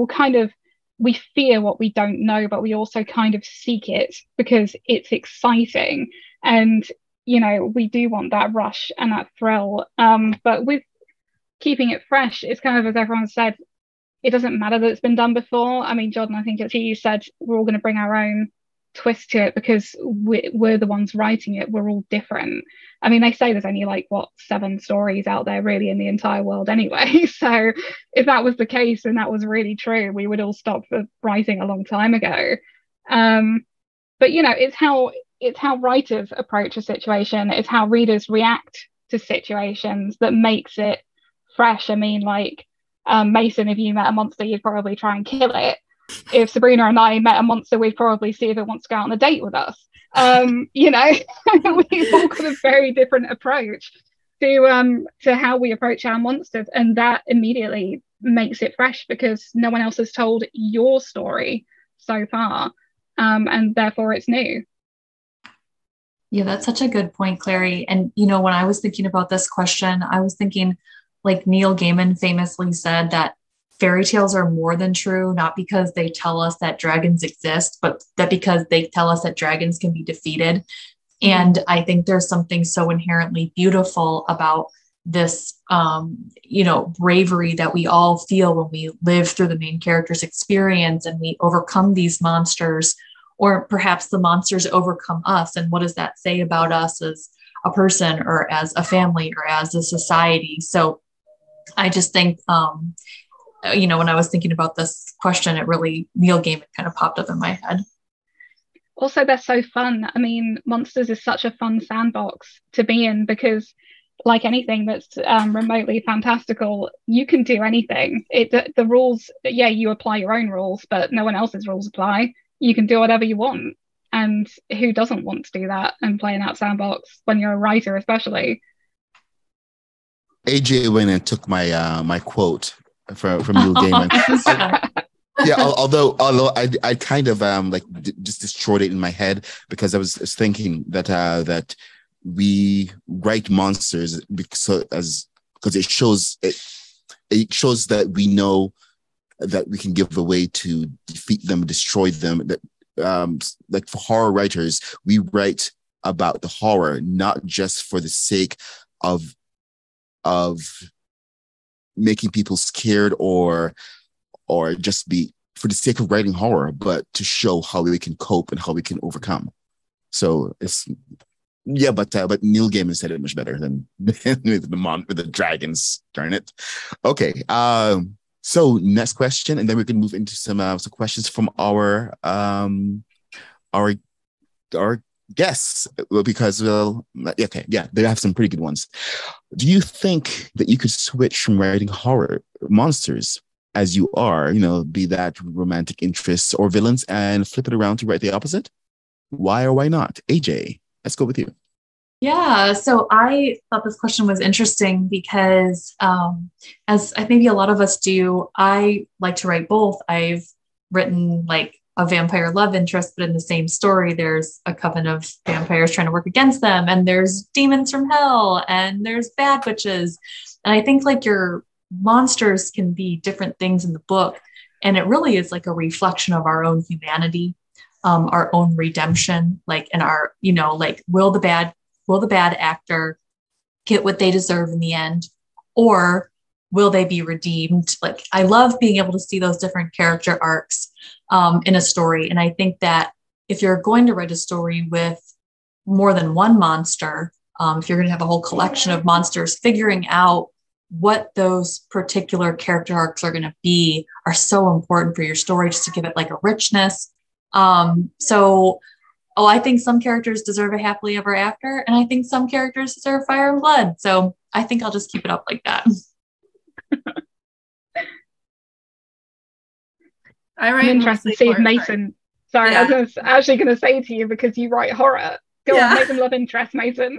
fear what we don't know, but we also kind of seek it because it's exciting. And, we do want that rush and that thrill. But with keeping it fresh, it's kind of, as everyone said, it doesn't matter that it's been done before. I mean, Jordan, I think it's you said we're all going to bring our own twist to it because we're the ones writing it. We're all different. I mean, they say there's only 7 stories out there really in the entire world anyway. So if that was the case and that was really true, we would all stop writing a long time ago. But it's how writers approach a situation. It's how readers react to situations that makes it fresh. I mean, Mason, if you met a monster, you'd probably try and kill it. If Sabrina and I met a monster, we'd probably see if it wants to go out on a date with us. We've all got a very different approach to how we approach our monsters, and that immediately makes it fresh because no one else has told your story so far, and therefore it's new. Yeah, that's such a good point, Clary. And when I was thinking about this question, I was thinking, like Neil Gaiman famously said, that fairy tales are more than true, not because they tell us that dragons exist, but that because they tell us that dragons can be defeated. And I think there's something so inherently beautiful about this, bravery that we all feel when we live through the main character's experience and we overcome these monsters, or perhaps the monsters overcome us. And what does that say about us as a person or as a family or as a society? So I just think, when I was thinking about this question, Neil Gaiman kind of popped up in my head. Also, they're so fun. I mean, Monsters is such a fun sandbox to be in because, like anything that's remotely fantastical, you can do anything. The rules, you apply your own rules, but no one else's rules apply. You can do whatever you want. And who doesn't want to do that and play in that sandbox when you're a writer, especially? AJ went and took my my quote from Neil Gaiman. Although I kind of just destroyed it in my head because I was thinking that we write monsters because it shows that we know that we can give a way to defeat them, destroy them. That for horror writers, we write about the horror not just for the sake of making people scared or just be for the sake of writing horror, but to show how we can cope and how we can overcome. So but Neil Gaiman said it much better than with the dragons. Darn it. Okay. So next question, and then we can move into some questions from our guests, because they have some pretty good ones. Do you think that you could switch from writing horror monsters as you are, be that romantic interests or villains, and flip it around to write the opposite? Why or why not? AJ, let's go with you. Yeah, so I thought this question was interesting because as I think maybe a lot of us do, I like to write both. I've written like a vampire love interest, but in the same story, there's a coven of vampires trying to work against them, and there's demons from hell, and there's bad witches. And I think like your monsters can be different things in the book, and it really is like a reflection of our own humanity, our own redemption, like in our, will the bad actor get what they deserve in the end, or will they be redeemed? Like, I love being able to see those different character arcs in a story. And I think that if you're going to write a story with more than one monster, if you're going to have a whole collection of monsters, figuring out what those particular character arcs are going to be are so important for your story, just to give it like a richness. So oh, I think some characters deserve a happily ever after, and I think some characters deserve fire and blood. So I think I'll just keep it up like that. I'm interested to see if Mason. Sorry, I was actually going to say to you, because you write horror. Go on, make them love interest, Mason.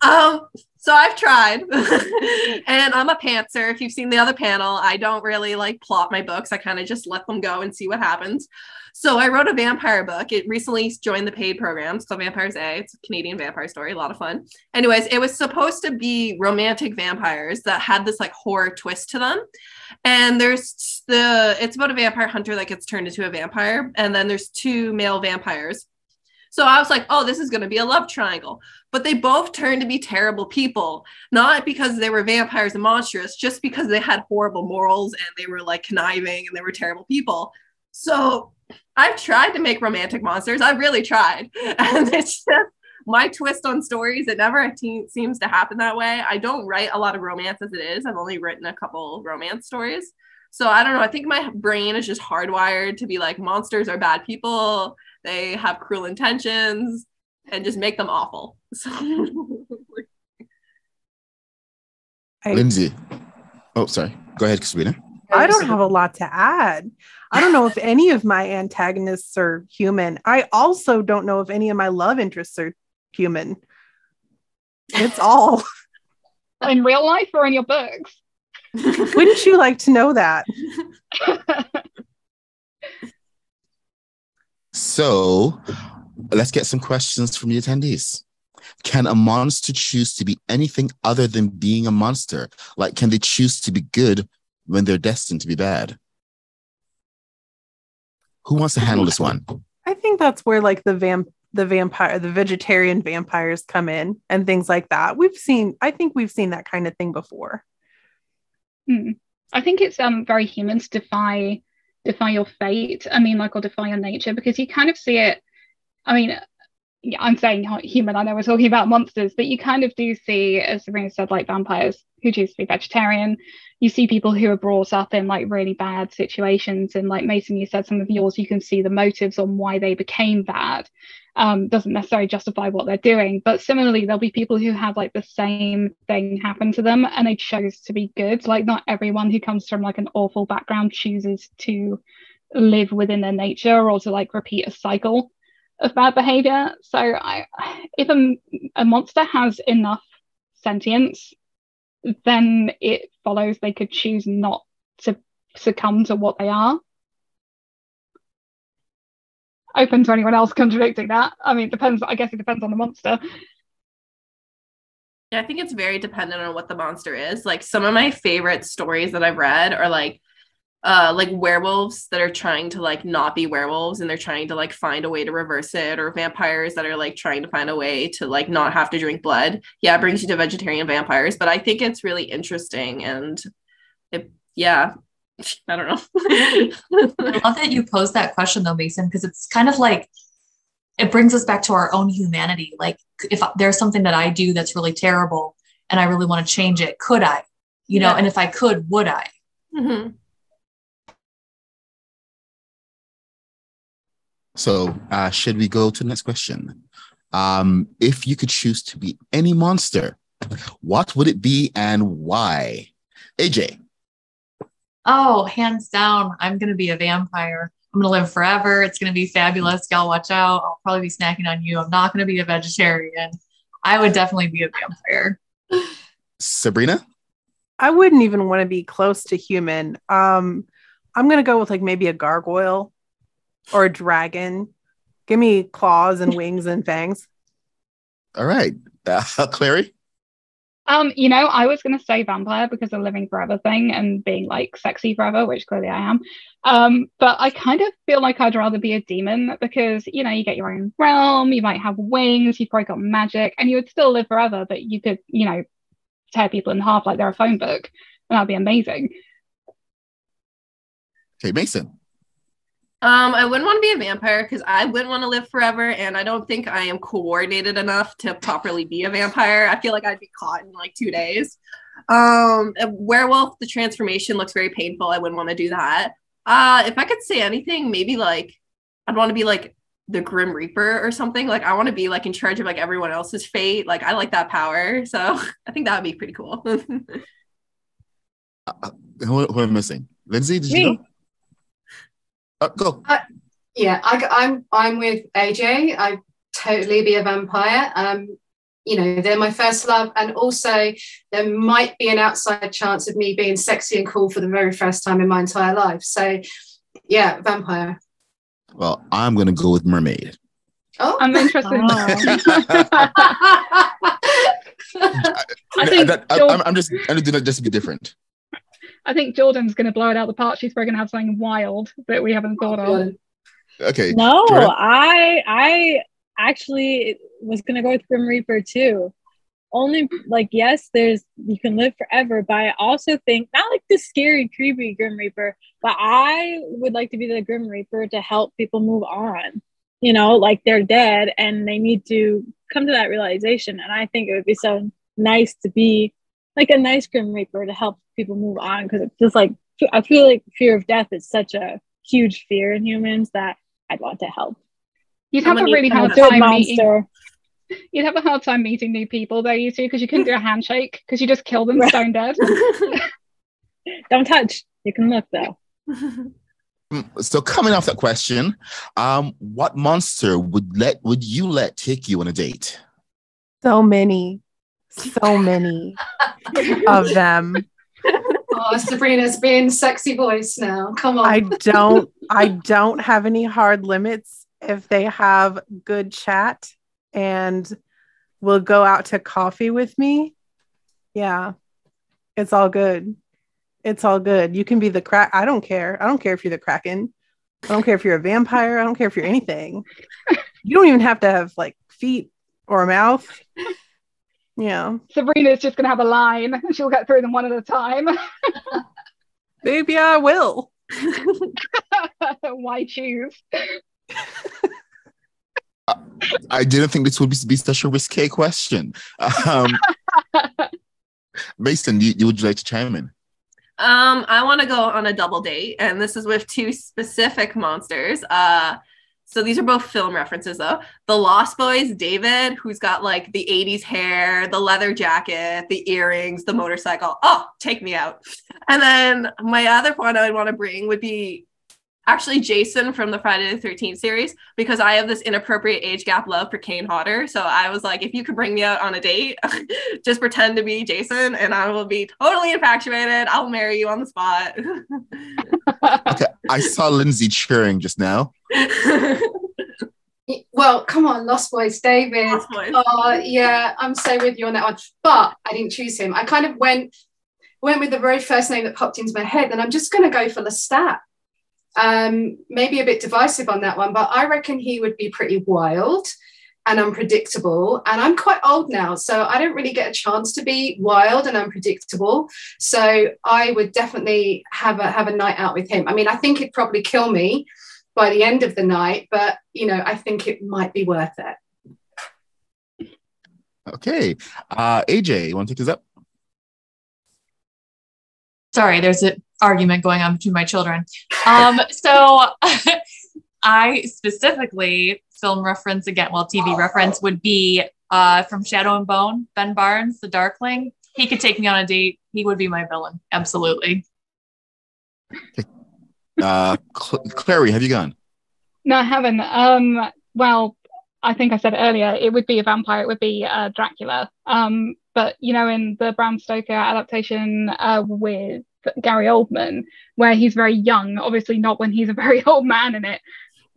So I've tried, and I'm a pantser. If you've seen the other panel, I don't really like plot my books. I kind of just let them go and see what happens. So I wrote a vampire book. It recently joined the paid program. So Vampires A, it's a Canadian vampire story, a lot of fun. Anyways, it was supposed to be romantic vampires that had this like horror twist to them. And it's about a vampire hunter that gets turned into a vampire. And then there's 2 male vampires. So I was like, oh, this is going to be a love triangle. But they both turned to be terrible people, not because they were vampires and monstrous, just because they had horrible morals and they were like conniving and they were terrible people. So I've tried to make romantic monsters. I really tried. And it's just my twist on stories. It never seems to happen that way. I don't write a lot of romance as it is. I've only written a couple romance stories. So I don't know. I think my brain is just hardwired to be like, monsters are bad people. They have cruel intentions, and just make them awful. So. Lindsey. Oh, sorry. Go ahead, Sabrina. I don't have a lot to add. I don't know if any of my antagonists are human. I also don't know if any of my love interests are human. It's all. In real life or in your books? Wouldn't you like to know that? So let's get some questions from the attendees. Can a monster choose to be anything other than being a monster? Like, can they choose to be good when they're destined to be bad? Who wants to handle this one? I think that's where like the vegetarian vampires come in and things like that. I think we've seen that kind of thing before. I think it's very human to defy your fate. I mean, like, or defy your nature, because you kind of see it. I mean, yeah, I'm saying human. I know we're talking about monsters, but you kind of do see, as Sabrina said, like vampires who choose to be vegetarian. You see people who are brought up in like really bad situations, and like Mason, you said some of yours, you can see the motives on why they became bad. Doesn't necessarily justify what they're doing, but similarly, there'll be people who have like the same thing happen to them and they chose to be good. Like, not everyone who comes from like an awful background chooses to live within their nature or to like repeat a cycle of bad behavior. So if a monster has enough sentience, then it follows they could choose not to succumb to what they are. Open to anyone else contradicting that. I mean, depends. I guess it depends on the monster. Yeah, I think it's very dependent on what the monster is. Like, some of my favorite stories that I've read are like werewolves that are trying to like not be werewolves and they're trying to like find a way to reverse it, or vampires that are like trying to find a way to like not have to drink blood. Yeah, it brings you to vegetarian vampires, but I think it's really interesting, and I don't know. I love that you posed that question though, Mason, because it's kind of like, it brings us back to our own humanity. Like, if there's something that I do that's really terrible and I really want to change it, could I? You know, and if I could, would I? Mm-hmm. So should we go to the next question? If you could choose to be any monster, what would it be and why? AJ. Oh, hands down, I'm going to be a vampire. I'm going to live forever. It's going to be fabulous. Y'all watch out. I'll probably be snacking on you. I'm not going to be a vegetarian. I would definitely be a vampire. Sabrina? I wouldn't even want to be close to human. I'm going to go with like maybe a gargoyle or a dragon. Give me claws and wings and fangs. All right. Clary? I was going to say vampire because of living forever thing and being like sexy forever, which clearly I am. But I kind of feel like I'd rather be a demon because, you get your own realm, you might have wings, you've probably got magic, and you would still live forever, but you could, tear people in half like they're a phone book, and that'd be amazing. Okay, Mason. I wouldn't want to be a vampire because I wouldn't want to live forever, and I don't think I am coordinated enough to properly be a vampire. I feel like I'd be caught in like 2 days. A werewolf, the transformation looks very painful. I wouldn't want to do that. If I could say anything, maybe like I'd want to be like the Grim Reaper or something. Like I want to be like in charge of like everyone else's fate. Like I like that power. So I think that would be pretty cool. Who am I missing? Lindsey, did you know? Go. Yeah, I'm with AJ. I'd totally be a vampire. You know, they're my first love, and also there might be an outside chance of me being sexy and cool for the very first time in my entire life. So, yeah, vampire. Well, I'm gonna go with mermaid. Oh, I'm interested. I'm just doing it just to be different. I think Jordan's going to blow it out the park. She's probably going to have something wild that we haven't thought of. Okay. No, Jordan? I actually was going to go with Grim Reaper too. Only like, yes, you can live forever, but I also think not like the scary, creepy Grim Reaper, but I would like to be the Grim Reaper to help people move on. You know, like they're dead and they need to come to that realization. And I think it would be so nice to be like a nice Grim Reaper to help people move on, because it's just like, I feel like fear of death is such a huge fear in humans that I'd want to help. You'd have a really hard time meeting. You'd have a hard time meeting new people though, you two, because you couldn't do a handshake because you just kill them stone dead. Don't touch. You can look though. So coming off that question, what monster would you let take you on a date? So many of them. Oh, Sabrina's being sexy voice now. Come on. I don't have any hard limits if they have good chat and will go out to coffee with me. Yeah. It's all good. It's all good. You can be the crack. I don't care. I don't care if you're the Kraken. I don't care if you're a vampire. I don't care if you're anything. You don't even have to have like feet or a mouth. Yeah. Sabrina's just gonna have a line. She'll get through them one at a time. Maybe I will. Why choose? I didn't think this would be such a risque question. Mason, would you like to chime in? I want to go on a double date, and this is with two specific monsters. So these are both film references, though. The Lost Boys, David, who's got like the 80s hair, the leather jacket, the earrings, the motorcycle. Oh, take me out. And then my other one I would want to bring would be actually Jason from the Friday the 13th series, because I have this inappropriate age gap love for Kane Hodder. So I was like, if you could bring me out on a date, just pretend to be Jason and I will be totally infatuated. I'll marry you on the spot. Okay, I saw Lindsey cheering just now. Well, come on, Lost Boys, David. Lost Boys. Oh, yeah, I'm so with you on that one. But I didn't choose him. I kind of went with the very first name that popped into my head, and I'm just going to go for Lestat. Maybe a bit divisive on that one, but I reckon he would be pretty wild and unpredictable. And I'm quite old now, so I don't really get a chance to be wild and unpredictable. So I would definitely have a night out with him. I mean, I think he'd probably kill me by the end of the night, but you know, I think it might be worth it. Okay, AJ, you want to take this up? Sorry, there's an argument going on between my children. So I specifically, film reference again, well, TV reference would be from Shadow and Bone, Ben Barnes, the Darkling. He could take me on a date. He would be my villain. Absolutely. Clary, have you gone? No, I haven't. Well, I think I said earlier, it would be a vampire. It would be Dracula. But, you know, in the Bram Stoker adaptation with Gary Oldman, where he's very young, obviously not when he's a very old man in it,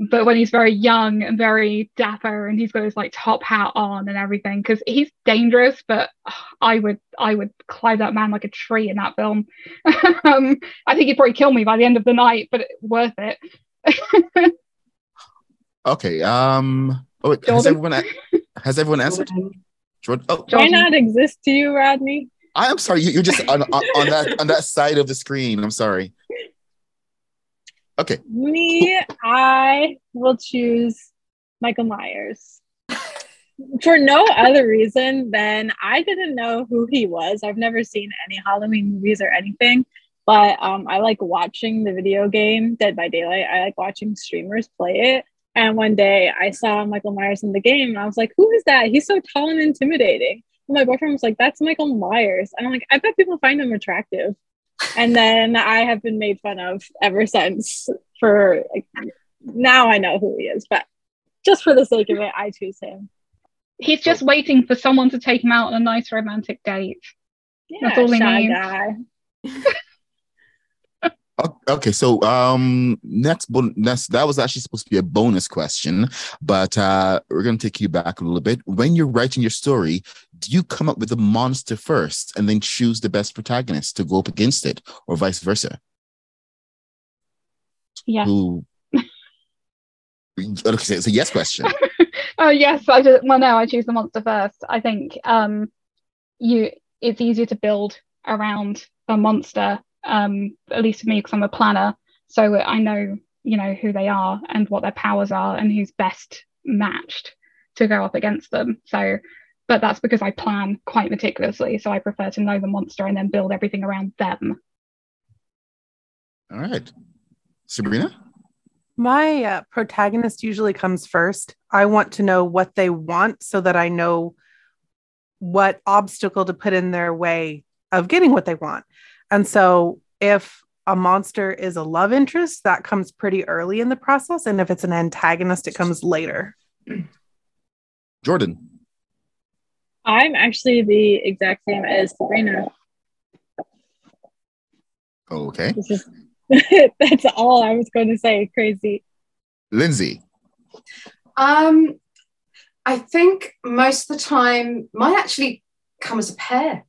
but when he's very young and very dapper and he's got his like top hat on and everything, because he's dangerous, but I would climb that man like a tree in that film. I think he'd probably kill me by the end of the night, but worth it. Okay. Has everyone answered? Jordan? Oh. Do I not exist to you, Rodney? I am sorry. You're just on that side of the screen. I'm sorry. Okay. Me, I will choose Michael Myers. For no other reason than I didn't know who he was. I've never seen any Halloween movies or anything, but I like watching the video game Dead by Daylight. I like watching streamers play it. And one day I saw Michael Myers in the game and I was like, who is that? He's so tall and intimidating. And my boyfriend was like, that's Michael Myers. And I'm like, I bet people find him attractive. And then I have been made fun of ever since. For like, now I know who he is, but just for the sake of it, I choose him. He's just waiting for someone to take him out on a nice romantic date. Yeah, that's all he needs. Guy. Okay, so that was actually supposed to be a bonus question, but we're going to take you back a little bit. When you're writing your story, do you come up with the monster first and then choose the best protagonist to go up against it, or vice versa? Yeah. Okay, it's a yes question. Oh yes, I choose the monster first. I think it's easier to build around a monster. At least for me, because I'm a planner, so I know who they are and what their powers are and who's best matched to go up against them. So, but that's because I plan quite meticulously, so I prefer to know the monster and then build everything around them. All right, Sabrina? My protagonist usually comes first. I want to know what they want so that I know what obstacle to put in their way of getting what they want. And so if a monster is a love interest, that comes pretty early in the process. And if it's an antagonist, it comes later. Jordan? I'm actually the exact same as Sabrina. Okay. That's all I was going to say. Crazy. Lindsey? I think most of the time mine actually come as a pair.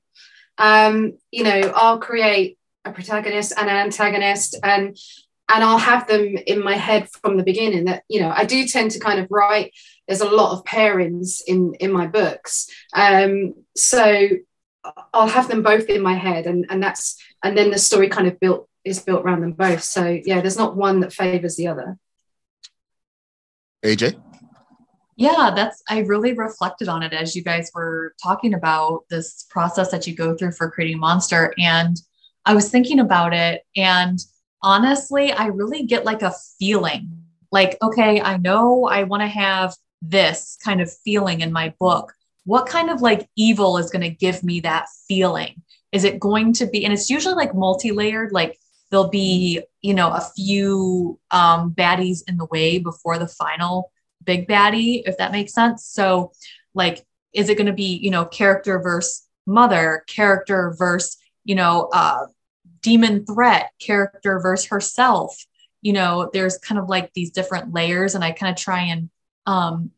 I'll create a protagonist and an antagonist, and I'll have them in my head from the beginning. That I do tend to kind of write. There's a lot of pairings in my books, so I'll have them both in my head, and then the story kind of is built around them both. So yeah, there's not one that favors the other. AJ? Yeah, I really reflected on it as you guys were talking about this process that you go through for creating a monster. And I was thinking about it. And honestly, I really get like a feeling like, okay, I know I want to have this kind of feeling in my book. What kind of like evil is going to give me that feeling? Is it going to be, and it's usually like multi-layered, like there'll be, a few baddies in the way before the final big baddie, if that makes sense. So like, is it going to be, character versus mother, character versus, demon threat, character versus herself? There's kind of like these different layers, and I kind of try and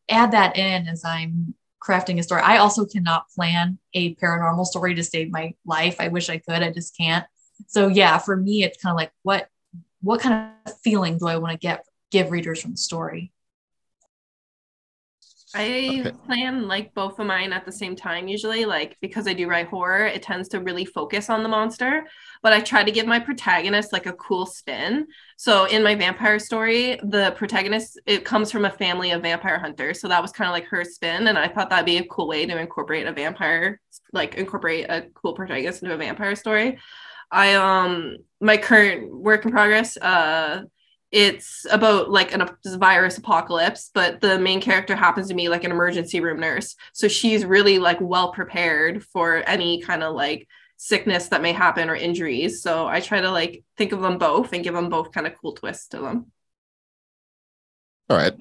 add that in as I'm crafting a story. I also cannot plan a paranormal story to save my life. I wish I could, I just can't. So yeah, for me, it's kind of like, what kind of feeling do I want to give readers from the story? I plan like both of mine at the same time usually, like because I do write horror, it tends to really focus on the monster, but I try to give my protagonist like a cool spin. So in my vampire story, the protagonist, it comes from a family of vampire hunters. So that was kind of like her spin. And I thought that'd be a cool way to incorporate a cool protagonist into a vampire story. My current work in progress, it's about like a virus apocalypse, but the main character happens to be like an emergency room nurse. So she's really like well prepared for any kind of like sickness that may happen or injuries. So I try to like think of them both and give them both kind of cool twists to them. All right.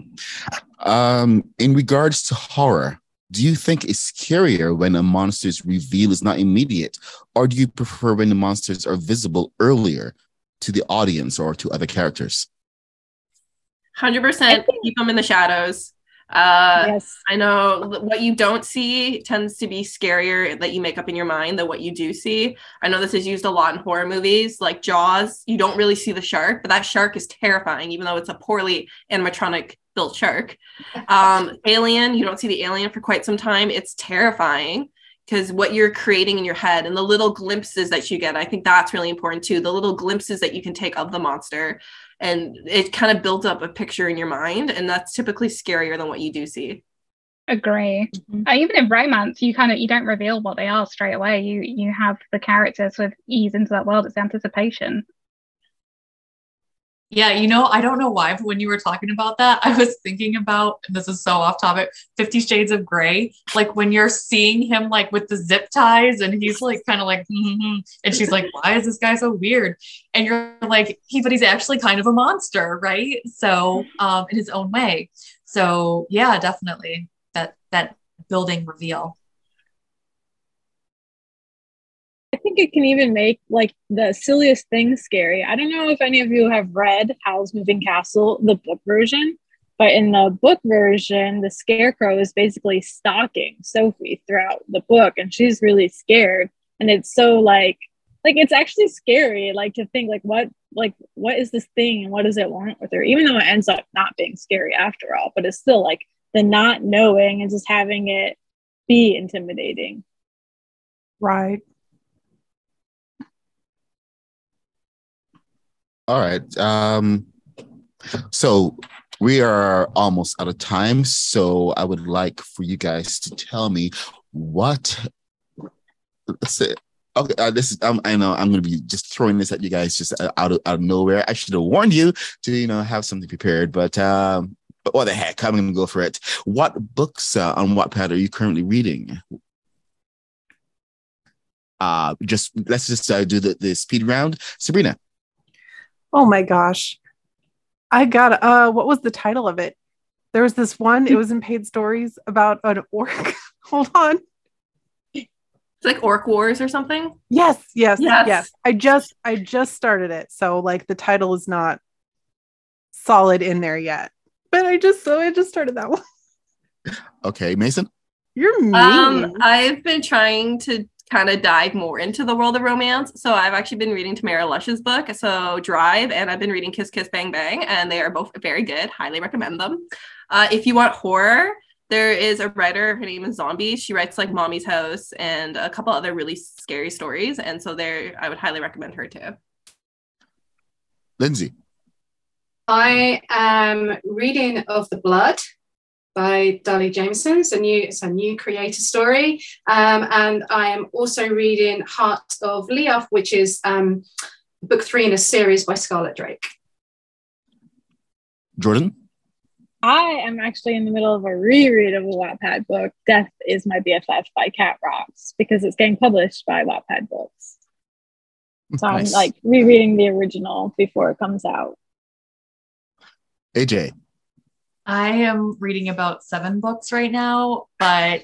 In regards to horror, do you think it's scarier when a monster's reveal is not immediate, or do you prefer when the monsters are visible earlier to the audience or to other characters? 100% keep them in the shadows. Yes. I know what you don't see tends to be scarier that you make up in your mind than what you do see. I know this is used a lot in horror movies like Jaws. You don't really see the shark, but that shark is terrifying, even though it's a poorly animatronic built shark. Alien, you don't see the alien for quite some time. It's terrifying because what you're creating in your head and the little glimpses that you get, I think that's really important too. The little glimpses that you can take of the monster, and it kind of builds up a picture in your mind, and that's typically scarier than what you do see. Agree. Even in romance, you don't reveal what they are straight away. You have the characters with ease into that world. It's anticipation. Yeah, you know, I don't know why, but when you were talking about that, I was thinking about, and this is so off topic, 50 Shades of Grey. Like when you're seeing him like with the zip ties and he's like kind of like, and she's like, why is this guy so weird? And you're like, but he's actually kind of a monster, right? So in his own way. So yeah, definitely that building reveal. I think it can even make like the silliest things scary. I don't know if any of you have read Howl's Moving Castle, the book version, but in the book version, the scarecrow is basically stalking Sophie throughout the book, and she's really scared. And it's so like it's actually scary, like to think what is this thing and what does it want with her? Even though it ends up not being scary after all, but it's still like the not knowing and just having it be intimidating. Right. All right. So we are almost out of time. So I would like for you guys to tell me what. Let's say, okay, this is. I know I'm going to be just throwing this at you guys just out of nowhere. I should have warned you to have something prepared, but what the heck? I'm going to go for it. What books on Wattpad are you currently reading? Let's just do the speed round. Sabrina. Oh my gosh. I got what was the title of it? There was this one, it was in Paid Stories about an orc. Hold on. It's like Orc Wars or something? Yes. I just started it. So like the title is not solid in there yet. But I just started that one. Okay, Mason. You're mean. I've been trying to kind of dive more into the world of romance. So I've actually been reading Tamara Lush's book, so Drive, and I've been reading Kiss Kiss Bang Bang, and they are both very good. Highly recommend them. If you want horror, there is a writer, her name is Zombie. She writes like Mommy's House and a couple other really scary stories, and so I would highly recommend her too. Lindsey. I am reading Of the Blood by Dolly Jameson. It's a new creator story. And I am also reading Heart of Leof, which is book 3 in a series by Scarlett Drake. Jordan? I am actually in the middle of a reread of a Wattpad book, Death is My BFF by Cat Rocks, because it's getting published by Wattpad Books. So nice. I'm like rereading the original before it comes out. AJ? I am reading about 7 books right now, but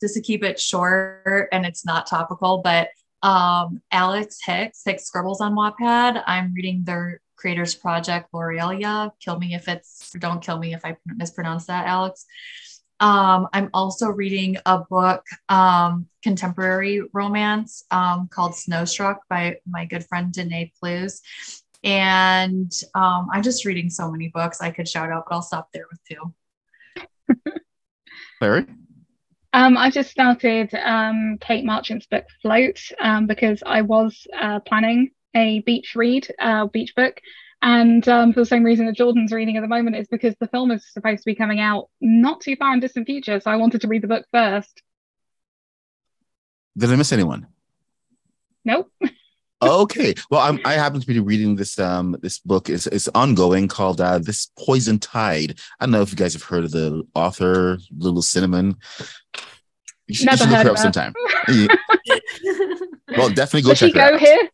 just to keep it short and it's not topical, but Alex Hicks Scribbles on Wattpad. I'm reading their creators project, Lorelia. Don't kill me if I mispronounce that, Alex. I'm also reading a book, contemporary romance called Snowstruck by my good friend Danae Plews. And I'm just reading so many books I could shout out, but I'll stop there with 2. Larry? I just started Kate Marchant's book Float because I was planning a beach book. And for the same reason that Jordan's reading at the moment is because the film is supposed to be coming out not too far in distant future. So I wanted to read the book first. Did I miss anyone? Nope. Okay. Well, I happen to be reading this this book is ongoing called This Poison Tide. I don't know if you guys have heard of the author, Little Cinnamon. You should look her up sometime. Well, definitely go check her out. Here?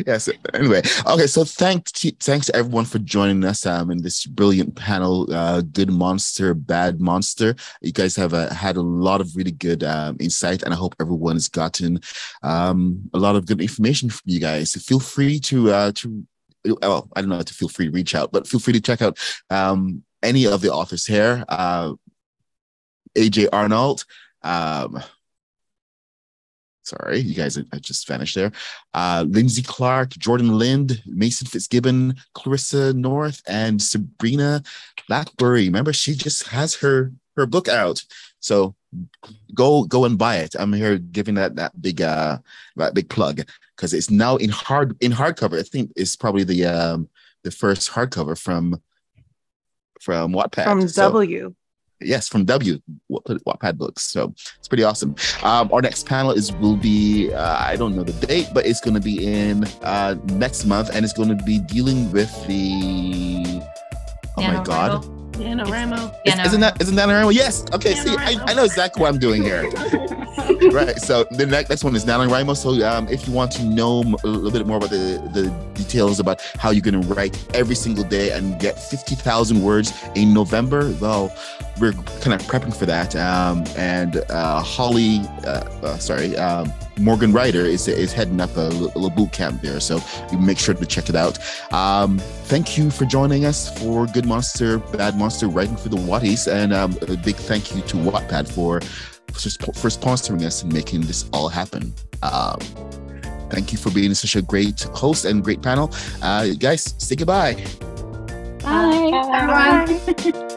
Yes. Anyway, okay. So thanks to everyone for joining us in this brilliant panel. Good monster, bad monster. You guys have had a lot of really good insight, and I hope everyone has gotten a lot of good information from you guys. So feel free to I don't know, to feel free to reach out, but feel free to check out any of the authors here. AJ Arnault. Sorry, you guys, I just vanished there. Lindsey, Clarke, Jordan, Lynde, Mason Fitzgibbon, Clarissa North, and Sabrina Blackburry. Remember, she just has her book out. So go and buy it. I'm here giving that big plug because it's now in hardcover. I think it's probably the first hardcover from Wattpad. From W. Yes, from Wattpad books. So it's pretty awesome. Our next panel will be I don't know the date, but it's going to be in next month, and it's going to be dealing with the my God. NaNoWriMo. Isn't that NaNoWriMo? Yes. Okay. See, I know exactly what I'm doing here. Right. So the next one is NaNoWriMo. So if you want to know a little bit more about the details about how you're going to write every single day and get 50,000 words in November, well, we're kind of prepping for that. Morgan Ryder is heading up a little boot camp there, so you make sure to check it out. Thank you for joining us for Good Monster, Bad Monster, writing for the Wattys, and a big thank you to Wattpad for sponsoring us and making this all happen. Thank you for being such a great host and great panel. Guys, say goodbye. Bye. Bye.